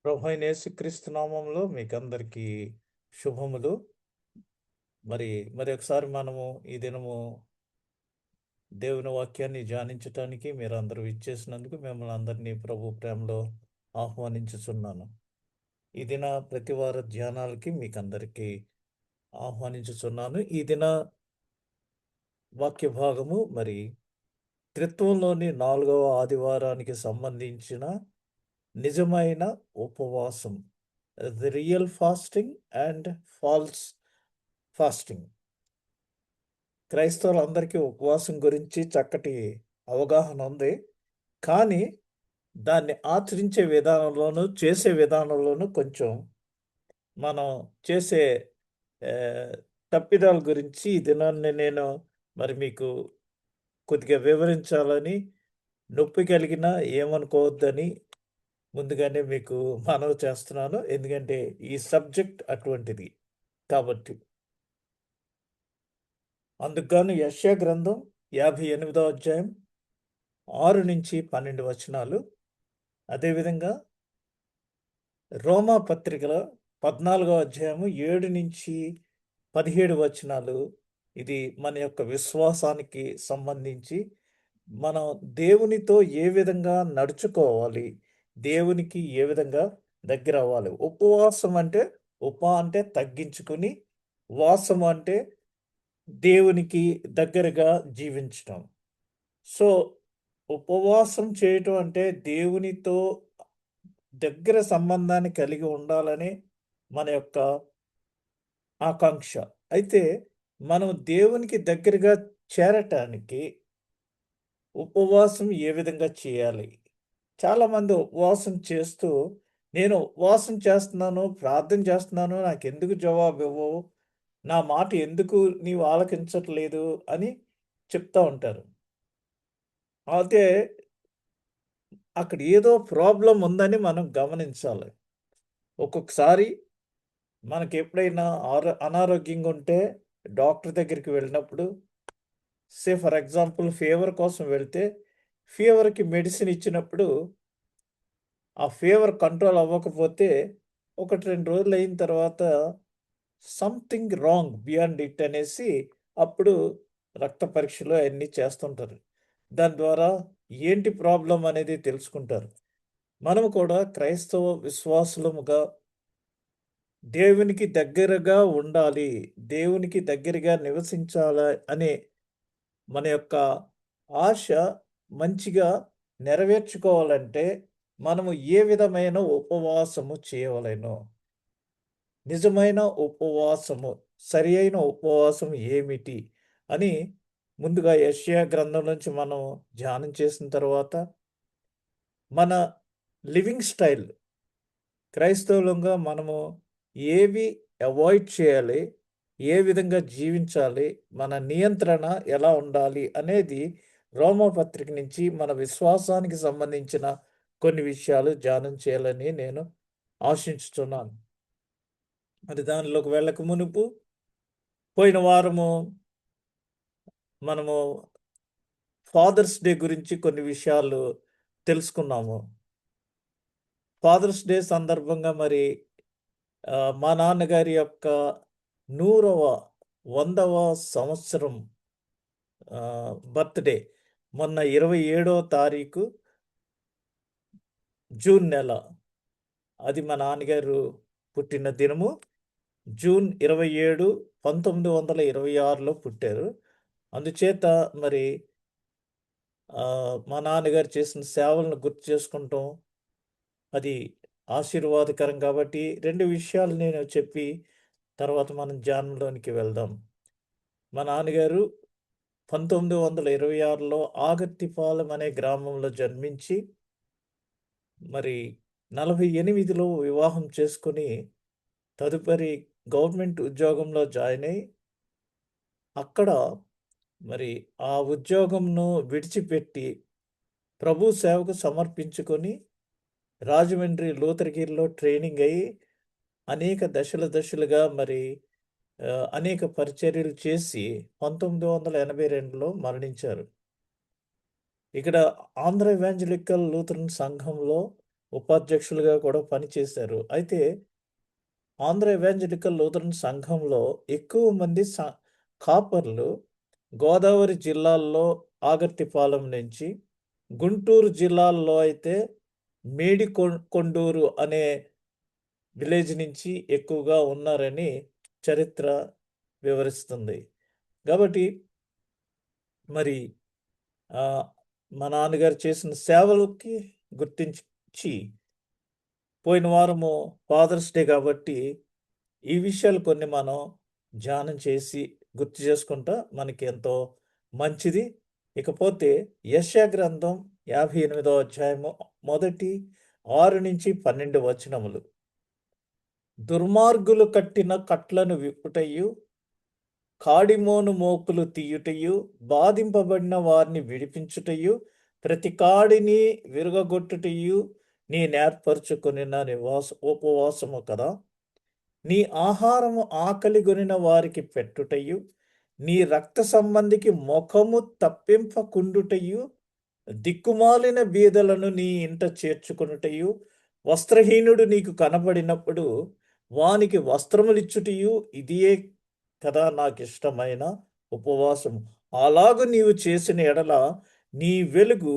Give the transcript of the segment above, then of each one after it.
ప్రభువైన యేసుక్రీస్తు నామములో మీకందరికీ శుభములు. మరి మరి ఒకసారి మనము ఈ దినము దేవుని వాక్యాన్ని ధ్యానించటానికి మీరందరూ ఇచ్చేసినందుకు మిమ్మల్ని అందరినీ ప్రభు ప్రేమలో ఆహ్వానించుచున్నాను. ఈ దిన ప్రతివార ధ్యానాలకి మీకందరికీ ఆహ్వానించుచున్నాను. ఈ దిన వాక్య భాగము మరి త్రిత్వంలోని 4వ ఆదివారానికి సంబంధించిన నిజమైన ఉపవాసం. The real fasting and false fasting. క్రైస్తవులందరికీ ఉపవాసం గురించి చక్కటి అవగాహన ఉంది. కానీ దాన్ని ఆచరించే విధానంలోనూ, చేసే విధానంలోనూ కొంచెం మనం చేసే ఆహ్, తప్పిదాల గురించి ఈ దినాన్ని నేను మరి మీకు కొద్దిగా వివరించాలని, నొప్పి కలిగినా ఏమనుకోవద్దని ముందుగానే మీకు మనవి చేస్తున్నాను. ఎందుకంటే ఈ సబ్జెక్ట్ అటువంటిది కాబట్టి. అందుకు గాను యెషయా గ్రంథం 58వ అధ్యాయం 6-12 వచనాలు. అదేవిధంగా రోమా పత్రికలో 14వ అధ్యాయము 7-17 వచనాలు. ఇది మన యొక్క విశ్వాసానికి సంబంధించి మనం దేవునితో ఏ విధంగా నడుచుకోవాలి, దేవునికి ఏ విధంగా దగ్గరవ్వాలి. ఉపవాసం అంటే అంటే తగ్గించుకొని, వాసం అంటే దేవునికి దగ్గరగా జీవించటం. సో, ఉపవాసం చేయటం అంటే దేవునితో దగ్గర సంబంధాన్ని కలిగి ఉండాలని మన యొక్క ఆకాంక్ష. అయితే మనం దేవునికి దగ్గరగా చేరటానికి ఉపవాసం ఏ విధంగా చేయాలి? చాలామంది ఉపవాసం చేస్తూ, నేను ఉపవాసం చేస్తున్నాను, ప్రార్థన చేస్తున్నాను, నాకెందుకు జవాబివ్వవు? నా మాట ఎందుకు నీవు ఆలకించట్లేదు అని చెప్తా ఉంటారు. అయితే అక్కడ ఏదో ప్రాబ్లమ్ ఉందని మనం గమనించాలి. ఒక్కొక్కసారి మనకెప్పుడైనా అనారోగ్యంగా ఉంటే డాక్టర్ దగ్గరికి వెళ్ళినప్పుడు ఫర్ ఎగ్జాంపుల్ ఫీవర్ కోసం వెళ్తే, ఫీవర్‌కి మెడిసిన్ ఇచ్చినప్పుడు, ఆ ఫీవర్ కంట్రోల్ అవ్వకపోతే 1, 2 రోజులయిన తర్వాత సంథింగ్ రాంగ్ బియాండ్ ఇట్ అనేసి అప్పుడు రక్త పరీక్షలు అయన్నీ చేస్తుంటారు. దాని ద్వారా ఏంటి ప్రాబ్లమ్ అనేది తెలుసుకుంటారు. మనము కూడా క్రైస్తవ విశ్వాసులముగా దేవునికి దగ్గరగా ఉండాలి. దేవునికి దగ్గరగా నివసించాలా అనే మన యొక్క ఆశ మంచిగా నెరవేర్చుకోవాలంటే మనము ఏ విధమైన ఉపవాసము చేయవలెను? నిజమైన ఉపవాసము, సరియైన ఉపవాసం ఏమిటి? అని ముందుగా యెషయా గ్రంథం నుంచి మనం ధ్యానం చేసిన తర్వాత, మన లివింగ్ స్టైల్ క్రైస్తవులంగా మనము ఏవి అవాయిడ్ చేయాలి? ఏ విధంగా జీవించాలి? మన నియంత్రణ ఎలా ఉండాలి? అనేది రోమాపత్రిక నుంచి మన విశ్వాసానికి సంబంధించిన కొన్ని విషయాలు ధ్యానం చేయాలని నేను ఆశించుచున్నాను. మరి దానిలోకి వెళ్ళక మునుపు పోయిన వారము మనము ఫాదర్స్ డే గురించి కొన్ని విషయాలు తెలుసుకున్నాము. ఫాదర్స్ డే సందర్భంగా మరి మా నాన్నగారి యొక్క 100వ 100వ సంవత్సరం బర్త్‌డే మొన్న 27వ తారీఖు జూన్ నెల. అది మా నాన్నగారు పుట్టిన దినము. జూన్ 27, 1926లో పుట్టారు. అందుచేత మరి మా నాన్నగారు చేసిన సేవలను గుర్తు చేసుకుంటాం. అది ఆశీర్వాదకరం కాబట్టి 2 విషయాలు నేను చెప్పి తర్వాత మనం ధ్యానంలోనికి వెళ్దాం. మా నాన్నగారు 1926లో ఆగత్తిపాలెం అనే గ్రామంలో జన్మించి, మరి 48లో వివాహం చేసుకొని, తదుపరి గవర్నమెంట్ ఉద్యోగంలో జాయిన్ అయ్యి, అక్కడ మరి ఆ ఉద్యోగంను విడిచిపెట్టి ప్రభు సేవకు సమర్పించుకొని, రాజమండ్రి లూథర్గిరిలో ట్రైనింగ్ అయ్యి, అనేక దశలుగా మరి అనేక పరిచర్యలు చేసి 1982లో మరణించారు. ఇక్కడ ఆంధ్ర ఎవాంజలికల్ లూథరన్ సంఘంలో ఉపాధ్యక్షులుగా కూడా పనిచేశారు. అయితే ఆంధ్ర ఎవాంజలికల్ లూథరన్ సంఘంలో ఎక్కువ మంది కాపర్లు గోదావరి జిల్లాల్లో ఆగర్తిపాలెం నుంచి, గుంటూరు జిల్లాల్లో అయితే కొండూరు అనే విలేజ్ నుంచి ఎక్కువగా ఉన్నారని చరిత్ర వివరిస్తుంది. కాబట్టి మరి మా నాన్నగారు చేసిన సేవలకి గుర్తించి పోయిన వారము ఫాదర్స్ డే కాబట్టి ఈ విషయాలు కొన్ని మనం ధ్యానం చేసి గుర్తు చేసుకుంటా మనకి ఎంతో మంచిది. ఇకపోతే యెషయా గ్రంథం 58వ అధ్యాయము మొదటి 6-12 వచనములు. దుర్మార్గులు కట్టిన కట్లను విప్పుటయు, కాడిమోను మోకులు తీయుటయు, బాధింపబడిన వారిని విడిపించుటయు, ప్రతి కాడిని విరగగొట్టుటయు నేనేర్పరచుకొనిన ఉపవాసము కదా. నీ ఆహారము ఆకలిగొనిన వారికి పెట్టుటయు, నీ రక్త సంబంధికి ముఖము తప్పింపకుండుటయు, దిక్కుమాలిన బీదలను నీ ఇంట చేర్చుకొనుటయు, వస్త్రహీనుడు నీకు కనబడినప్పుడు వానికి వస్త్రములిచ్చుటయు ఇదియే కదా నాకిష్టమైన ఉపవాసము. అలాగు నీవు చేసిన ఎడల నీ వెలుగు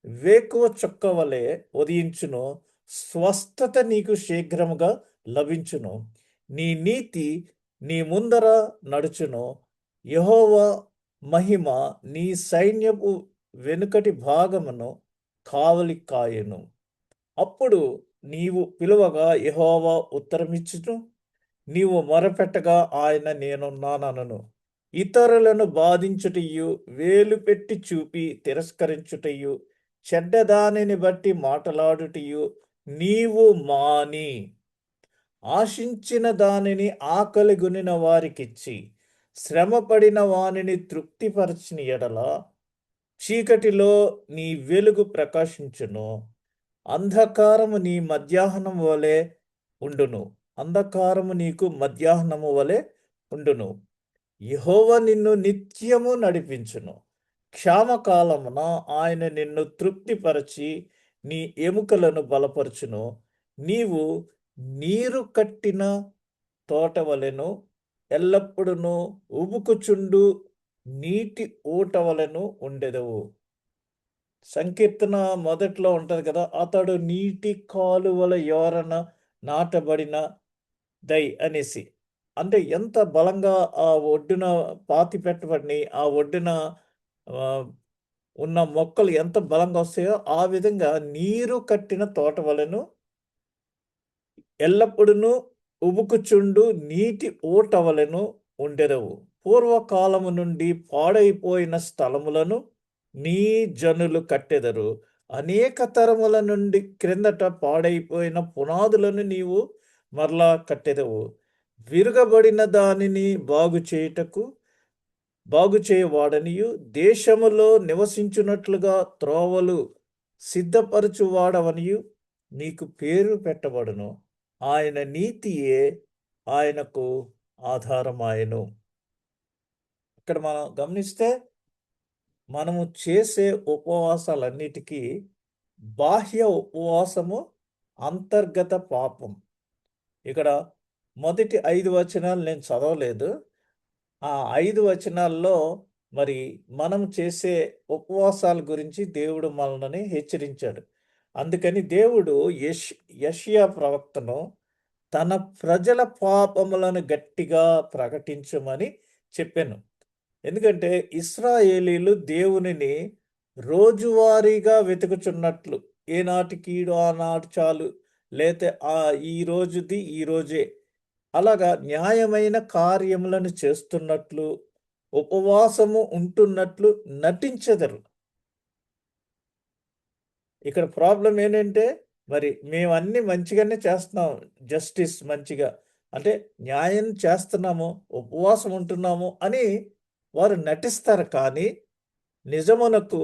వేకువ చుక్క వలె ఉదయించును, స్వస్థత నీకు శీఘ్రముగా లభించును, నీ నీతి నీ ముందర నడుచును, యెహోవా మహిమ నీ సైన్యపు వెనుకటి భాగమును కావలి కాయును. అప్పుడు నీవు పిలువగా యెహోవా ఉత్తరమిచ్చును, నీవు మొరపెట్టగా ఆయన నేనున్నానను. ఇతరులను బాధించుటయు, వేలు పెట్టి చూపి తిరస్కరించుటయు, చెడ్డదానిని బట్టి మాటలాడుటయు నీవు మాని, ఆశించిన దానిని ఆకలిగొనిన వారికిచ్చి, శ్రమపడిన వానిని తృప్తిపరచిన ఎడల చీకటిలో నీ వెలుగు ప్రకాశించును, అంధకారము నీ మధ్యాహ్నం వలె ఉండును. అంధకారము నీకు మధ్యాహ్నము వలె ఉండును. యెహోవా నిన్ను నిత్యము నడిపించును. క్షామకాలమున ఆయన నిన్ను తృప్తిపరచి నీ ఎముకలను బలపరచును. నీవు నీరు కట్టిన తోట వలెను, ఎల్లప్పుడూ ఉబుకుచుండు నీటి ఊట వలెను ఉండెదవు. సంకీర్తన మొదట్లో ఉంటది కదా, అతడు నీటి కాలువల యోరన నాటబడిన దై అనేసి. అంటే ఎంత బలంగా ఆ ఒడ్డున పాతి పెట్టబడి ఆ ఒడ్డున ఉన్న మొక్కలు ఎంత బలంగా వస్తాయో ఆ విధంగా నీరు కట్టిన తోట వలెను, ఎల్లప్పుడూ ఉబుకుచుండు నీటి ఊట వలెను ఉండెదవు. పూర్వకాలము నుండి పాడైపోయిన స్థలములను నీ జనులు కట్టెదరు. అనేక తరముల నుండి క్రిందట పాడైపోయిన పునాదులను నీవు మరలా కట్టెదవు. విరుగబడిన దానిని బాగు చేయవాడనియు, దేశములో నివసించున్నట్లుగా త్రోవలు సిద్ధపరచువాడవనియు నీకు పేరు పెట్టబడును. ఆయన నీతియే ఆయనకు ఆధారమాయను. ఇక్కడ మనం గమనిస్తే మనము చేసే ఉపవాసాలన్నిటికీ బాహ్య ఉపవాసము అంతర్గత పాపం. ఇక్కడ మొదటి 5 వచనాలు నేను చదవలేదు. ఆ 5 వచనాల్లో మరి మనం చేసే ఉపవాసాల గురించి దేవుడు మనల్ని హెచ్చరించాడు. అందుకని దేవుడు యెషయా ప్రవక్తను తన ప్రజల పాపములను గట్టిగా ప్రకటించమని చెప్పాను. ఎందుకంటే ఇశ్రాయేలీలు దేవునిని రోజువారీగా వెతుకుచున్నట్లు, ఏనాటికీడు ఆనాడు చాలు, లేతే ఈ రోజుది ఈ రోజే, అలాగా న్యాయమైన కార్యములను చేస్తున్నట్లు, ఉపవాసము ఉంటున్నట్లు నటించెదరు. ఇక్కడ ప్రాబ్లం ఏంటంటే మరి మేము అన్నీ మంచిగానే చేస్తున్నాం, జస్టిస్ మంచిగా, అంటే న్యాయం చేస్తున్నాము, ఉపవాసం ఉంటున్నాము అని వారు నటిస్తారు. కానీ నిజమునకు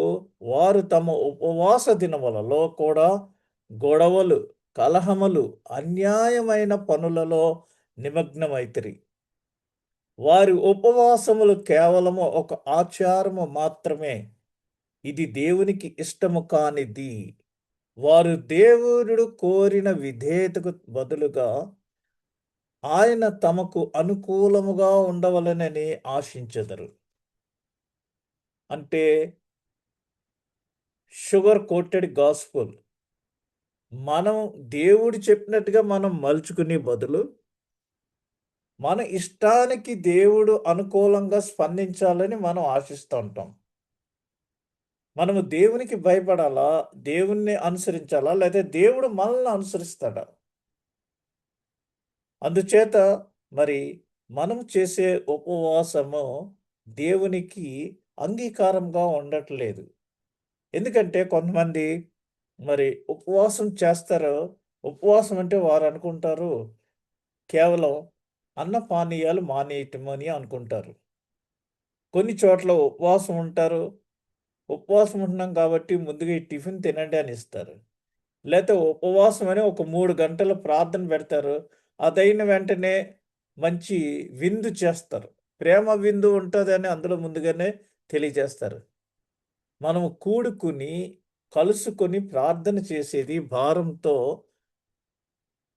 వారు తమ ఉపవాస దినములలో కూడా గొడవలు, కలహములు, అన్యాయమైన పనులలో నిమగ్నమైతిరి. వారి ఉపవాసములు కేవలము ఒక ఆచారము మాత్రమే. ఇది దేవునికి ఇష్టము కానిది. వారు దేవుడు కోరిన విధేయతకు బదులుగా ఆయన తమకు అనుకూలముగా ఉండవలెనని ఆశించెదరు. అంటే షుగర్ కోటెడ్ గాస్పుల్. మనం దేవుడు చెప్పినట్టుగా మనం మలుచుకునే బదులు, మన ఇష్టానికి దేవుడు అనుకూలంగా స్పందించాలని మనం ఆశిస్తూ ఉంటాం. మనము దేవునికి భయపడాలా? దేవుణ్ణి అనుసరించాలా? లేదా దేవుడు మనల్ని అనుసరిస్తాడా? అందుచేత మరి మనం చేసే ఉపవాసము దేవునికి అంగీకారంగా ఉండట్లేదు. ఎందుకంటే కొంతమంది మరి ఉపవాసం చేస్తారు. ఉపవాసం అంటే వారు అనుకుంటారు కేవలం అన్నపానీయాలు మానేయటమని అనుకుంటారు. కొన్ని చోట్ల ఉపవాసం ఉంటారు. ఉపవాసం ఉంటున్నాం కాబట్టి ముందుగా ఈ టిఫిన్ తినండి అని ఇస్తారు. లేతే ఉపవాసం అని ఒక 3 గంటలు ప్రార్థన పెడతారు. అదైన వెంటనే మంచి విందు చేస్తారు. ప్రేమ విందు ఉంటదని అందులో ముందుగానే తెలియజేస్తారు. మనము కూడుకుని, కలుసుకొని ప్రార్థన చేసేది భారంతో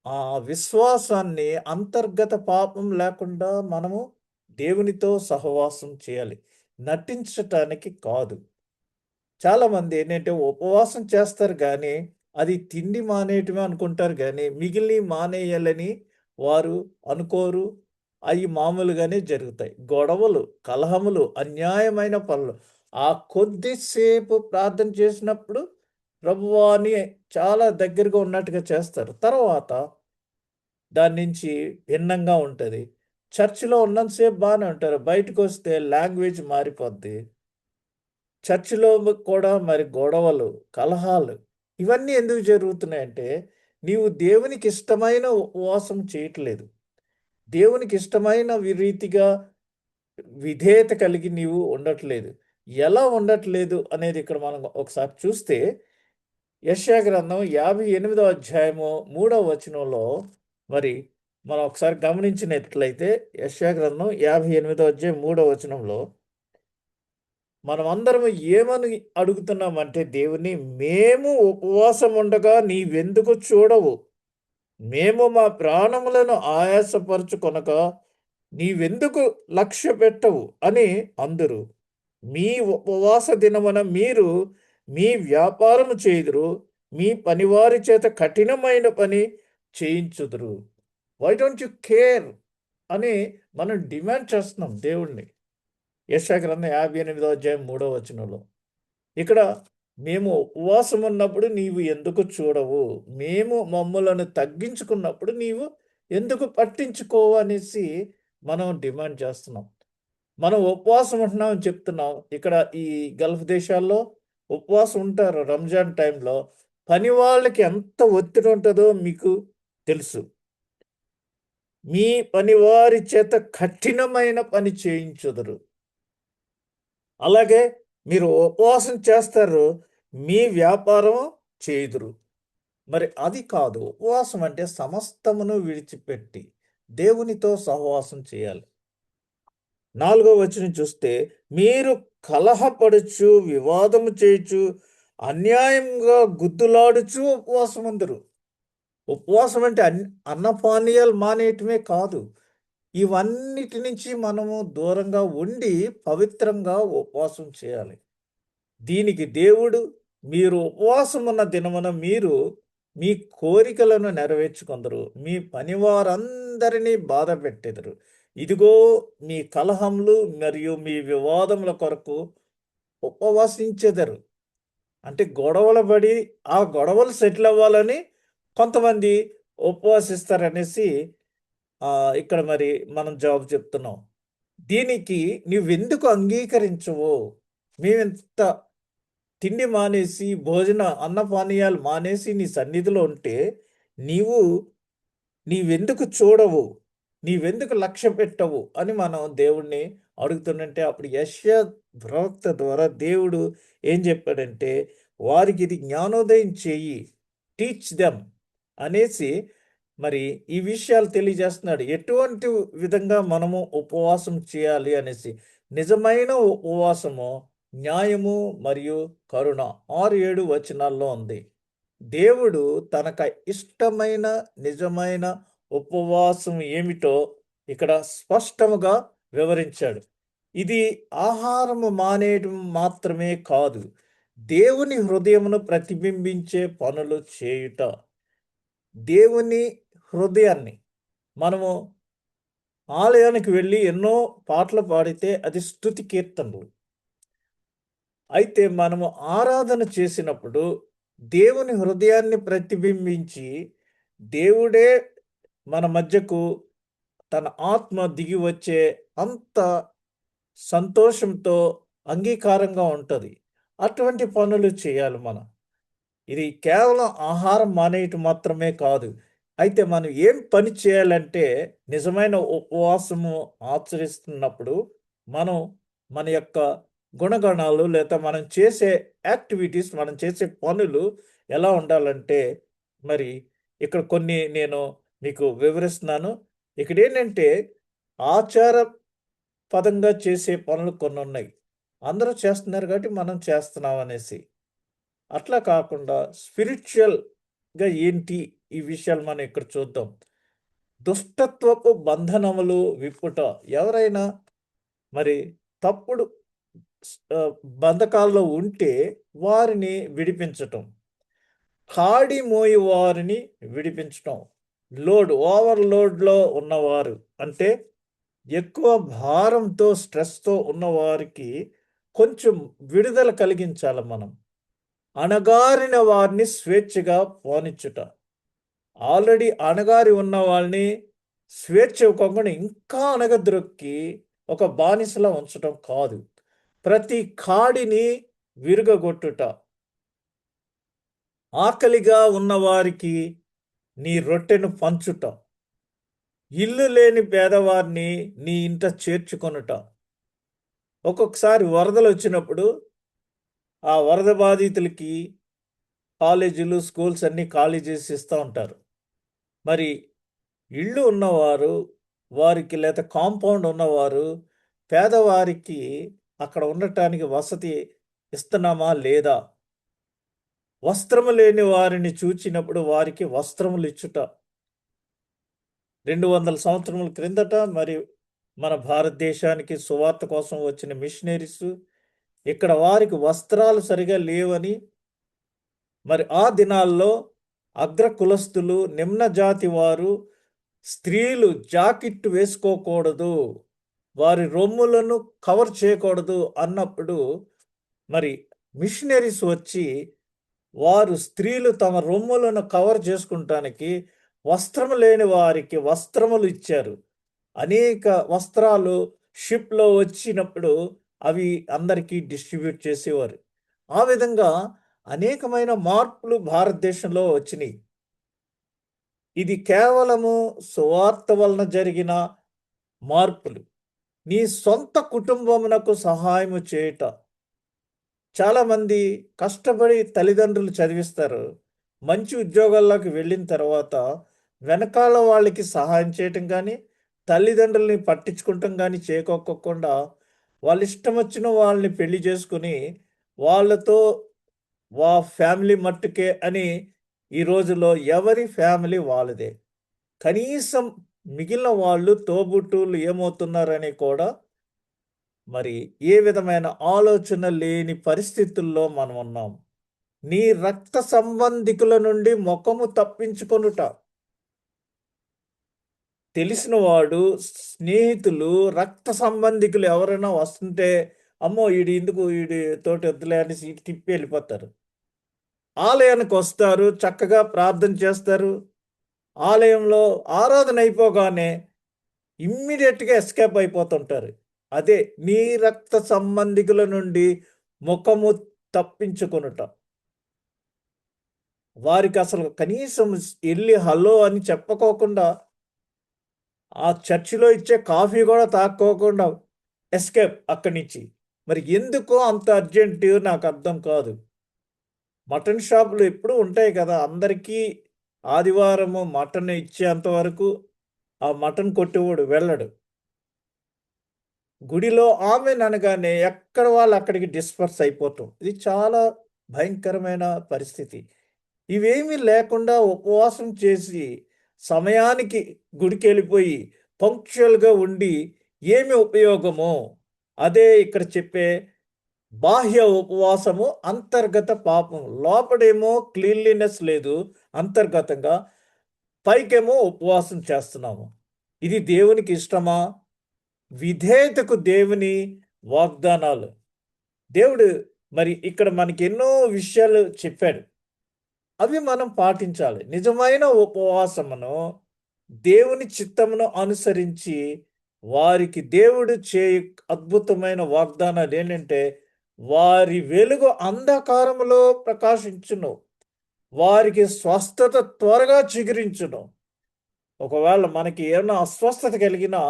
ఆ విశ్వాసాన్ని అంతర్గత పాపం లేకుండా మనము దేవునితో సహవాసం చేయాలి. నటించటానికి కాదు. చాలామంది ఏంటంటే ఉపవాసం చేస్తారు గానీ, అది తిండి మానేయటమే అనుకుంటారు గానీ, మిగిలినయి మానేయాలని వారు అనుకోరు. అయి మామూలుగానే జరుగుతాయి. గొడవలు, కలహములు, అన్యాయమైన పనులు. ఆ కొద్దిసేపు ప్రార్థన చేసినప్పుడు ప్రభువా అని చాలా దగ్గరగా ఉన్నట్టుగా చేస్తారు. తర్వాత దాని నుంచి భిన్నంగా ఉంటది. చర్చ్‌లో ఉన్నంత సేపు బానే ఉంటారు. బయటకొస్తే లాంగ్వేజ్ మారిపోద్ది. చర్చ్‌లో కూడా మరి గొడవలు, కలహాలు ఇవన్నీ ఎందుకు జరుగుతున్నాయంటే, నీవు దేవునికి ఇష్టమైన ఉపవాసం చేయట్లేదు. దేవునికి ఇష్టమైన రీతిగా విధేయత కలిగి నీవు ఉండట్లేదు. ఎలా ఉండట్లేదు అనేది ఇక్కడ మనం ఒకసారి చూస్తే, యెషయా గ్రంథం 58వ అధ్యాయము 3వ వచనంలో మరి మనం ఒకసారి గమనించినట్లయితే యెషయా గ్రంథం 58వ అధ్యాయం 3వ వచనంలో మనమందరము ఏమని అడుగుతున్నామంటే దేవుని, మేము ఉపవాసం ఉండగా నీవెందుకు చూడవు? మేము మా ప్రాణములను ఆయాసపరుచుకొనక నీవెందుకు లక్ష్యపెట్టవు అని అందురు. మీ ఉపవాస దినమున మీరు మీ వ్యాపారము చేయుదురు. మీ పనివారి చేత కఠినమైన పని చేయించుదురు. వై డోంట్ యూ కేర్ అని మనం డిమాండ్ చేస్తున్నాం దేవుణ్ణి. యెషయా గ్రంథం 58వ అధ్యాయం 3వ వచనంలో. ఇక్కడ మేము ఉపవాసం ఉన్నప్పుడు నీవు ఎందుకు చూడవు? మేము మమ్ములను తగ్గించుకున్నప్పుడు నీవు ఎందుకు పట్టించుకోవు అనేసి మనం డిమాండ్ చేస్తున్నాం. మనం ఉపవాసం ఉంటున్నామని చెప్తున్నాం. ఇక్కడ ఈ గల్ఫ్ దేశాల్లో ఉపవాసం ఉంటారు రంజాన్ టైంలో. పని వాళ్ళకి ఎంత ఒత్తిడి ఉంటదో మీకు తెలుసు. మీ పనివారి చేత కఠినమైన పని చేయించుదురు. అలాగే మీరు ఉపవాసం చేస్తారు. మీ వ్యాపారం చేయుదురు. మరి అది కాదు. ఉపవాసం అంటే సమస్తమును విడిచిపెట్టి దేవునితో సహవాసం చేయాలి. 4వ వచనం చూస్తే, మీరు కలహపడుచు, వివాదము చేయుచు, అన్యాయంగా గుద్దులాడుచు ఉపవాసముందురు. ఉపవాసం అంటే అన్నపానీయాలు మానేయటమే కాదు. ఇవన్నిటి నుంచి మనము దూరంగా ఉండి పవిత్రంగా ఉపవాసం చేయాలి. దీనికి దేవుడు మీరు ఉపవాసం ఉన్న దినమున మీరు మీ కోరికలను నెరవేర్చుకొందురు. మీ పనివారందరినీ బాధపెట్టెదరు. ఇదిగో మీ కలహములు మరియు మీ వివాదముల కొరకు ఉపవసించెదరు. అంటే గొడవలు పడి ఆ గొడవలు సెటిల్ అవ్వాలని కొంతమంది ఉపవాసిస్తారనేసి ఇక్కడ మరి మనం జవాబు చెప్తున్నాం. దీనికి నువ్వెందుకు అంగీకరించవు? మేమింత తిండి మానేసి, అన్నపానీయాలు మానేసి నీ సన్నిధిలో ఉంటే, నీవు నీవెందుకు చూడవు? నీవెందుకు లక్ష్యపెట్టవు? అని మనం దేవుడిని అడుగుతుండంటే, అప్పుడు యెషయా ప్రవక్త ద్వారా దేవుడు ఏం చెప్పాడంటే, వారికి ఇది జ్ఞానోదయం చెయ్యి. టీచ్ దెమ్ అనేసి మరి ఈ విషయాలు తెలియజేస్తున్నాడు. ఎటువంటి విధంగా మనము ఉపవాసం చేయాలి అనేసి. నిజమైన ఉపవాసము న్యాయము మరియు కరుణ 6, 7 వచనాల్లో ఉంది. దేవుడు తనకు ఇష్టమైన నిజమైన ఉపవాసం ఏమిటో ఇక్కడ స్పష్టముగా వివరించాడు. ఇది ఆహారము మానేయడం మాత్రమే కాదు, దేవుని హృదయమును ప్రతిబింబించే పనులు చేయుట. దేవుని హృదయాన్ని మనము ఆలయానికి వెళ్ళి ఎన్నో పాటలు పాడితే అది స్తుతి కీర్తనలు. అయితే మనము ఆరాధన చేసినప్పుడు దేవుని హృదయాన్ని ప్రతిబింబించి దేవుడే మన మధ్యకు తన ఆత్మ దిగి వచ్చే అంత సంతోషంతో అంగీకారంగా ఉంటుంది. అటువంటి పనులు చేయాలి మనం. ఇది కేవలం ఆహారం మానేయటం మాత్రమే కాదు. అయితే మనం ఏం పని చేయాలంటే నిజమైన ఉపవాసము ఆచరిస్తున్నప్పుడు మనం మన యొక్క గుణగణాలు లేదా మనం చేసే యాక్టివిటీస్, మనం చేసే పనులు ఎలా ఉండాలంటే మరి ఇక్కడ కొన్ని నేను మీకు వివరిస్తున్నాను. ఇక్కడ ఏంటంటే ఆచార పదంగా చేసే పనులు కొన్ని ఉన్నాయి. అందరూ చేస్తున్నారు కాబట్టి మనం చేస్తున్నాం అనేసి. అట్లా కాకుండా స్పిరిచువల్‌గా ఏంటి ఈ విషయాలు మనం ఇక్కడ చూద్దాం. దుష్టత్వపు బంధనములు విప్పుట. ఎవరైనా మరి తప్పుడు ఆహ్, బంధకాల్లో ఉంటే వారిని విడిపించటం. కాడి మోయి వారిని విడిపించటం. ఓవర్‌లోడ్‌లో ఉన్నవారు అంటే ఎక్కువ భారంతో, స్ట్రెస్‌తో ఉన్నవారికి కొంచెం విడుదల కలిగించాలి మనం. అణగారిన వారిని స్వేచ్ఛగా పోనిచ్చుట. ఆల్రెడీ అణగారి ఉన్న వాళ్ళని స్వేచ్ఛ ఇవ్వకుండా ఇంకా అణగద్రొక్కి ఒక బానిసలా ఉంచటం కాదు. ప్రతి కాడిని విరుగగొట్టుట. ఆకలిగా ఉన్నవారికి నీ రొట్టెను పంచుట. ఇల్లు లేని పేదవారిని నీ ఇంట చేర్చుకొనుట. ఒక్కొక్కసారి వరదలొచ్చినప్పుడు ఆ వరద బాధితులకి కాలేజీలు, స్కూల్స్ అన్నీ ఖాళీ చేసి ఇస్తా ఉంటారు. మరి ఇళ్ళు ఉన్నవారు, వారికి లేదా కాంపౌండ్ ఉన్నవారు, పేదవారికి అక్కడ ఉండటానికి వసతి ఇస్తున్నామా లేదా? వస్త్రము లేని వారిని చూచినప్పుడు వారికి వస్త్రములు ఇచ్చుట. 200 సంవత్సరముల క్రిందట మరి మన భారతదేశానికి సువార్త కోసం వచ్చిన మిషనరీస్ ఇక్కడ వారికి వస్త్రాలు సరిగా లేవని మరి ఆ దినాల్లో అగ్ర కులస్తులు, నిమ్న జాతి వారు, స్త్రీలు జాకెట్ వేసుకోకూడదు, వారి రొమ్ములను కవర్ చేయకూడదు అన్నప్పుడు మరి మిషనరీస్ వచ్చి వారు స్త్రీలు తమ రొమ్ములను కవర్ చేసుకుంటానికి వస్త్రము లేని వారికి వస్త్రములు ఇచ్చారు. అనేక వస్త్రాలు షిప్‌లో వచ్చినప్పుడు అవి అందరికీ డిస్ట్రిబ్యూట్ చేసేవారు. ఆ విధంగా అనేకమైన మార్పులు భారతదేశంలో వచ్చినియి. ఇది కేవలము సువార్త వలన జరిగిన మార్పులు. నీ సొంత కుటుంబమునకు సహాయము చేయుట. చాలామంది కష్టపడి తల్లిదండ్రులు చదివిస్తారు. మంచి ఉద్యోగాల్లోకి వెళ్ళిన తర్వాత వెనకాల వాళ్ళకి సహాయం చేయటం గానీ, తల్లిదండ్రులని పట్టించుకుంటం గానీ చేయకోకుండా వాళ్ళిష్టం వచ్చిన వాళ్ళని పెళ్లి చేసుకొని, వాళ్ళతో ఫ్యామిలీ మట్టుకే అని ఈ రోజుల్లో ఎవరి ఫ్యామిలీ వాళ్ళదే. కనీసం మిగిలిన వాళ్ళు తోబుట్టువులు ఏమవుతున్నారని కూడా మరి ఏ విధమైన ఆలోచన లేని పరిస్థితుల్లో మనం ఉన్నాం. నీ రక్త సంబంధికుల నుండి ముఖము తప్పించుకొనుట. తెలిసిన వాడు, స్నేహితులు, రక్త సంబంధికులు ఎవరైనా వస్తుంటే, అమ్మో! ఈడి తోటి వద్దులే అనేసి ఇటు తిప్పి వెళ్ళిపోతారు. ఆలయానికి వస్తారు, చక్కగా ప్రార్థన చేస్తారు. ఆలయంలో ఆరాధన అయిపోగానే ఇమ్మీడియేట్‌గా ఎస్కేప్ అయిపోతుంటారు. అదే నీ రక్త సంబంధికుల నుండి ముఖము తప్పించుకొనుట. వారికసలు కనీసం ఎళ్లి హలో అని చెప్పుకోకుండా, ఆ చర్చిలో ఇచ్చే కాఫీ గూడా తాక్కోకుండా ఎస్కేప్ అక్కడి నుంచి. మరి ఎందుకో అంత అర్జెంటు నాకర్థం కాదు. మటన్ షాపులు ఎప్పుడూ ఉంటాయి కదా! అందరికీ ఆదివారము మటన్ ఇచ్చేంత వరకు ఆ మటన్ కొట్టేవాడు వెళ్ళడు. గుడిలో ఆమెన్ అనగానే ఎక్కడ వాళ్ళు అక్కడికి డిస్పర్స్ అయిపోవటం. ఇది చాలా భయంకరమైన పరిస్థితి. ఇవేమీ లేకుండా ఉపవాసం చేసి సమయానికి గుడికెళ్ళిపోయి పంక్చువల్గా ఉండి ఏమి ఉపయోగము? అదే ఇక్కడ చెప్పే బాహ్య ఉపవాసము అంతర్గత పాపం. లోపడేమో క్లీన్లీనెస్ లేదు అంతర్గతంగా, పైకేమో ఉపవాసం చేస్తున్నాము. ఇది దేవునికి ఇష్టమా? విధేయతకు దేవుని వాగ్దానాలు. దేవుడు మరి ఇక్కడ మనకి ఎన్నో విషయాలు చెప్పాడు. అవి మనం పాటించాలి. నిజమైన ఉపవాసమును దేవుని చిత్తమును అనుసరించి వారికి దేవుడు చేయు అద్భుతమైన వాగ్దానాలు ఏంటంటే, వారి వెలుగు అంధకారములో ప్రకాశించును. వారికి స్వస్థత త్వరగా చిగురించును. ఒకవేళ మనకి ఏమైనా అస్వస్థత కలిగినా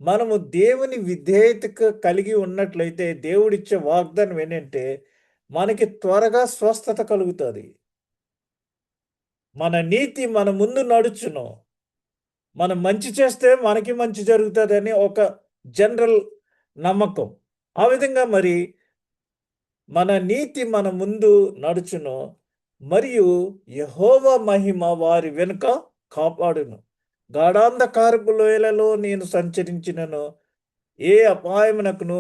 మనము దేవుని విధేయత కలిగి ఉన్నట్లయితే దేవుడిచ్చే వాగ్దానం ఏంటంటే మనకి త్వరగా స్వస్థత కలుగుతుంది. మన నీతి మన ముందు నడుచును. మనం మంచి చేస్తే మనకి మంచి జరుగుతుందని ఒక జనరల్ నమ్మకం. ఆ విధంగా మరి మన నీతి మన ముందు నడుచును, మరియు యెహోవా మహిమ వారి వెనుక కాపాడును. గాఢాంధకారపు లోయలలో నేను సంచరించినను ఏ అపాయమునకును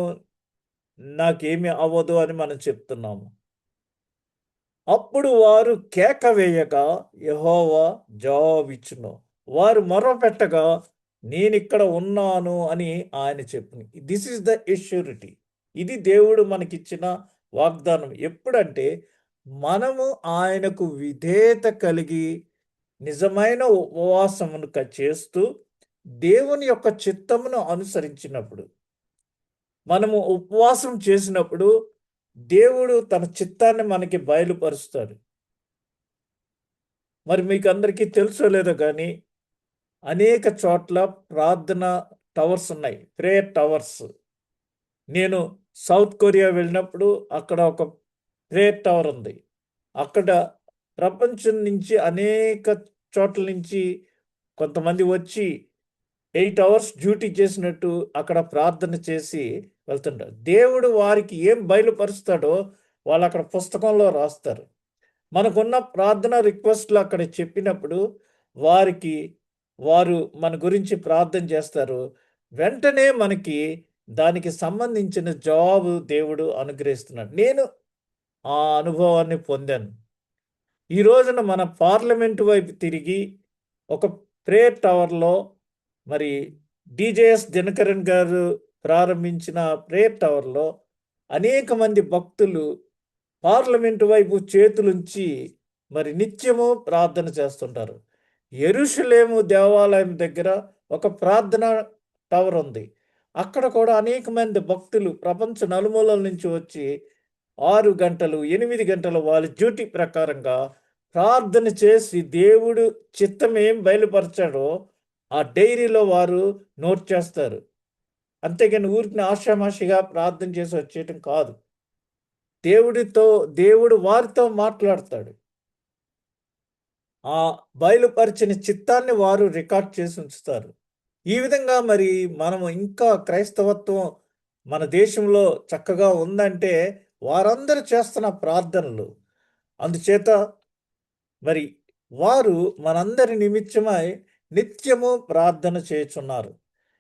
నాకేమి అవ్వదు అని మనం చెప్తున్నాము. అప్పుడు వారు కేక వేయగా యెహోవా జవాబిచ్చును. వారు మొర్రపెట్టగా నేనిక్కడ ఉన్నాను అని ఆయన చెప్పును. This is the assurance. ఇది దేవుడు మనకిచ్చిన వాగ్దానం. ఎప్పుడంటే మనము ఆయనకు విధేయత కలిగి నిజమైన ఉపవాసమును చేస్తూ దేవుని యొక్క చిత్తమును అనుసరించినప్పుడు, మనము ఉపవాసం చేసినప్పుడు దేవుడు తన చిత్తాన్ని మనకి బయలుపరుస్తాడు. మరి మీకు అందరికీ తెలుసో లేదో కానీ అనేక చోట్ల ప్రార్థన టవర్స్ ఉన్నాయి, ప్రేయర్ టవర్స్. నేను సౌత్ కొరియా వెళ్ళినప్పుడు అక్కడ ఒక ప్రేయర్ టవర్ ఉంది. అక్కడ ప్రపంచం నుంచి అనేక చోట్ల నుంచి కొంతమంది వచ్చి 8 అవర్స్ డ్యూటీ చేసినట్టు అక్కడ ప్రార్థన చేసి వెళ్తుంటారు. దేవుడు వారికి ఏం బయలుపరుస్తాడో వాళ్ళు అక్కడ పుస్తకంలో రాస్తారు. మనకున్న ప్రార్థన రిక్వెస్ట్లు అక్కడ చెప్పినప్పుడు వారికి వారు మన గురించి ప్రార్థన చేస్తారు. వెంటనే మనకి దానికి సంబంధించిన జవాబు దేవుడు అనుగ్రహిస్తున్నాడు. నేను ఆ అనుభవాన్ని పొందాను. ఈ రోజున మన పార్లమెంటు వైపు తిరిగి ఒక ప్రేయర్ టవర్లో మరి డిజేఎస్ దినకరన్ గారు ప్రారంభించిన ప్రేయర్ టవర్లో అనేక మంది భక్తులు పార్లమెంటు వైపు చేతులుంచి మరి నిత్యము ప్రార్థన చేస్తుంటారు. యెరూషలేము దేవాలయం దగ్గర ఒక ప్రార్థన టవర్ ఉంది. అక్కడ కూడా అనేక మంది భక్తులు ప్రపంచ నలుమూలల నుంచి వచ్చి 6 గంటలు 8 గంటలు వాళ్ళ డ్యూటీ ప్రకారంగా ప్రార్థన చేసి దేవుడు చిత్తం ఏం బయలుపరిచాడో ఆ డైరీలో వారు నోట్ చేస్తారు. అంతేగాని ఊరికి ఆషామాషిగా ప్రార్థన చేసి వచ్చేయటం కాదు. దేవుడు వారితో మాట్లాడతాడు. ఆ బయలుపరిచిన చిత్తాన్ని వారు రికార్డ్ చేసి ఉంచుతారు. ఈ విధంగా మరి మనము ఇంకా క్రైస్తవత్వం మన దేశంలో చక్కగా ఉందంటే వారందరూ చేస్తున్న ప్రార్థనలు. అందుచేత మరి వారు మనందరి నిమిత్తమై నిత్యము ప్రార్థన చేయుచున్నారు.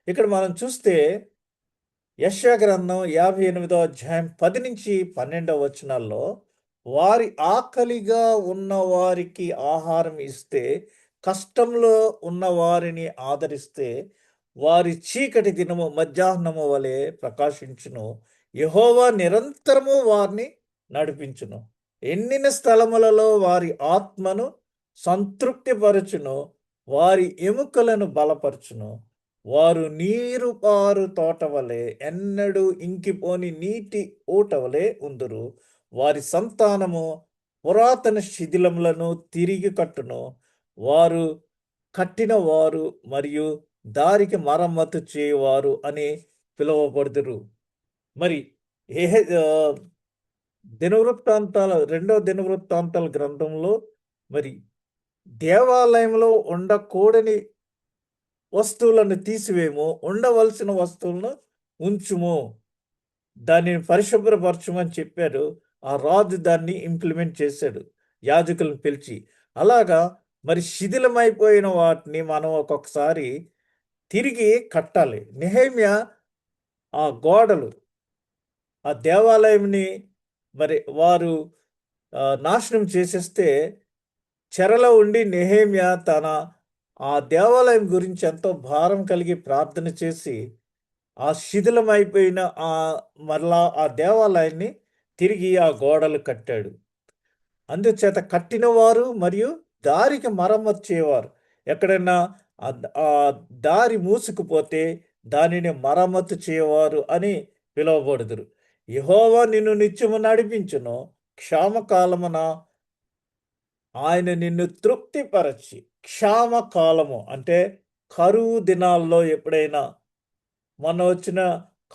ఇక్కడ మనం చూస్తే యెషయా గ్రంథం 58వ అధ్యాయం 10 నుంచి 12వ వచనాల్లో వారి ఆకలిగా ఉన్న వారికి ఆహారం ఇస్తే, కష్టంలో ఉన్న వారిని ఆదరిస్తే, వారి చీకటి దినము మధ్యాహ్నము వలె ప్రకాశించును. యెహోవా నిరంతరము వారిని నడిపించును. ఎండిన స్థలములలో వారి ఆత్మను సంతృప్తిపరచును. వారి ఎముకలను బలపరచును. వారు నీరు పారు తోట వలె, ఎన్నడూ ఇంకిపోని నీటి ఊట వలె ఉందురు. వారి సంతానము పురాతన శిథిలములను తిరిగి కట్టును. వారు కట్టిన వారు మరియు దారికి మరమ్మతు చేయువారు అని పిలువబడుదురు. మరి రెండవ దినవృత్తాంతాల గ్రంథంలో మరి దేవాలయంలో ఉండకూడని వస్తువులను తీసివేమో, ఉండవలసిన వస్తువులను ఉంచుము, దానిని పరిశుభ్రపరచమని చెప్పారు. ఆ రాజు దాన్ని ఇంప్లిమెంట్ చేశాడు. యాజకులను పిలిచి. అలాగా మరి శిథిలమైపోయిన వాటిని మనం ఒక్కొక్కసారి తిరిగి కట్టాలి. నెహెమ్యా ఆ గోడలు, ఆ దేవాలయంని మరి వారు నాశనం చేసేస్తే చెరలో ఉండి నెహెమ్యా తన ఆ దేవాలయం గురించి ఎంతో భారం కలిగి ప్రార్థన చేసి ఆ శిథిలమైపోయిన ఆ మరలా ఆ దేవాలయాన్ని తిరిగి ఆ గోడలు కట్టాడు. అందుచేత కట్టినవారు మరియు దారికి మరమ్మతు చేయవారు. ఎక్కడైనా ఆ దారి మూసుకుపోతే దానిని మరమ్మతు చేయవారు అని పిలువబడుదురు. యెహోవా నిన్ను నిత్యము నడిపించును, క్షామకాలమున ఆయన నిన్ను తృప్తిపరచి. క్షామకాలము అంటే కరువు దినాల్లో ఎప్పుడైనా మొన్న వచ్చిన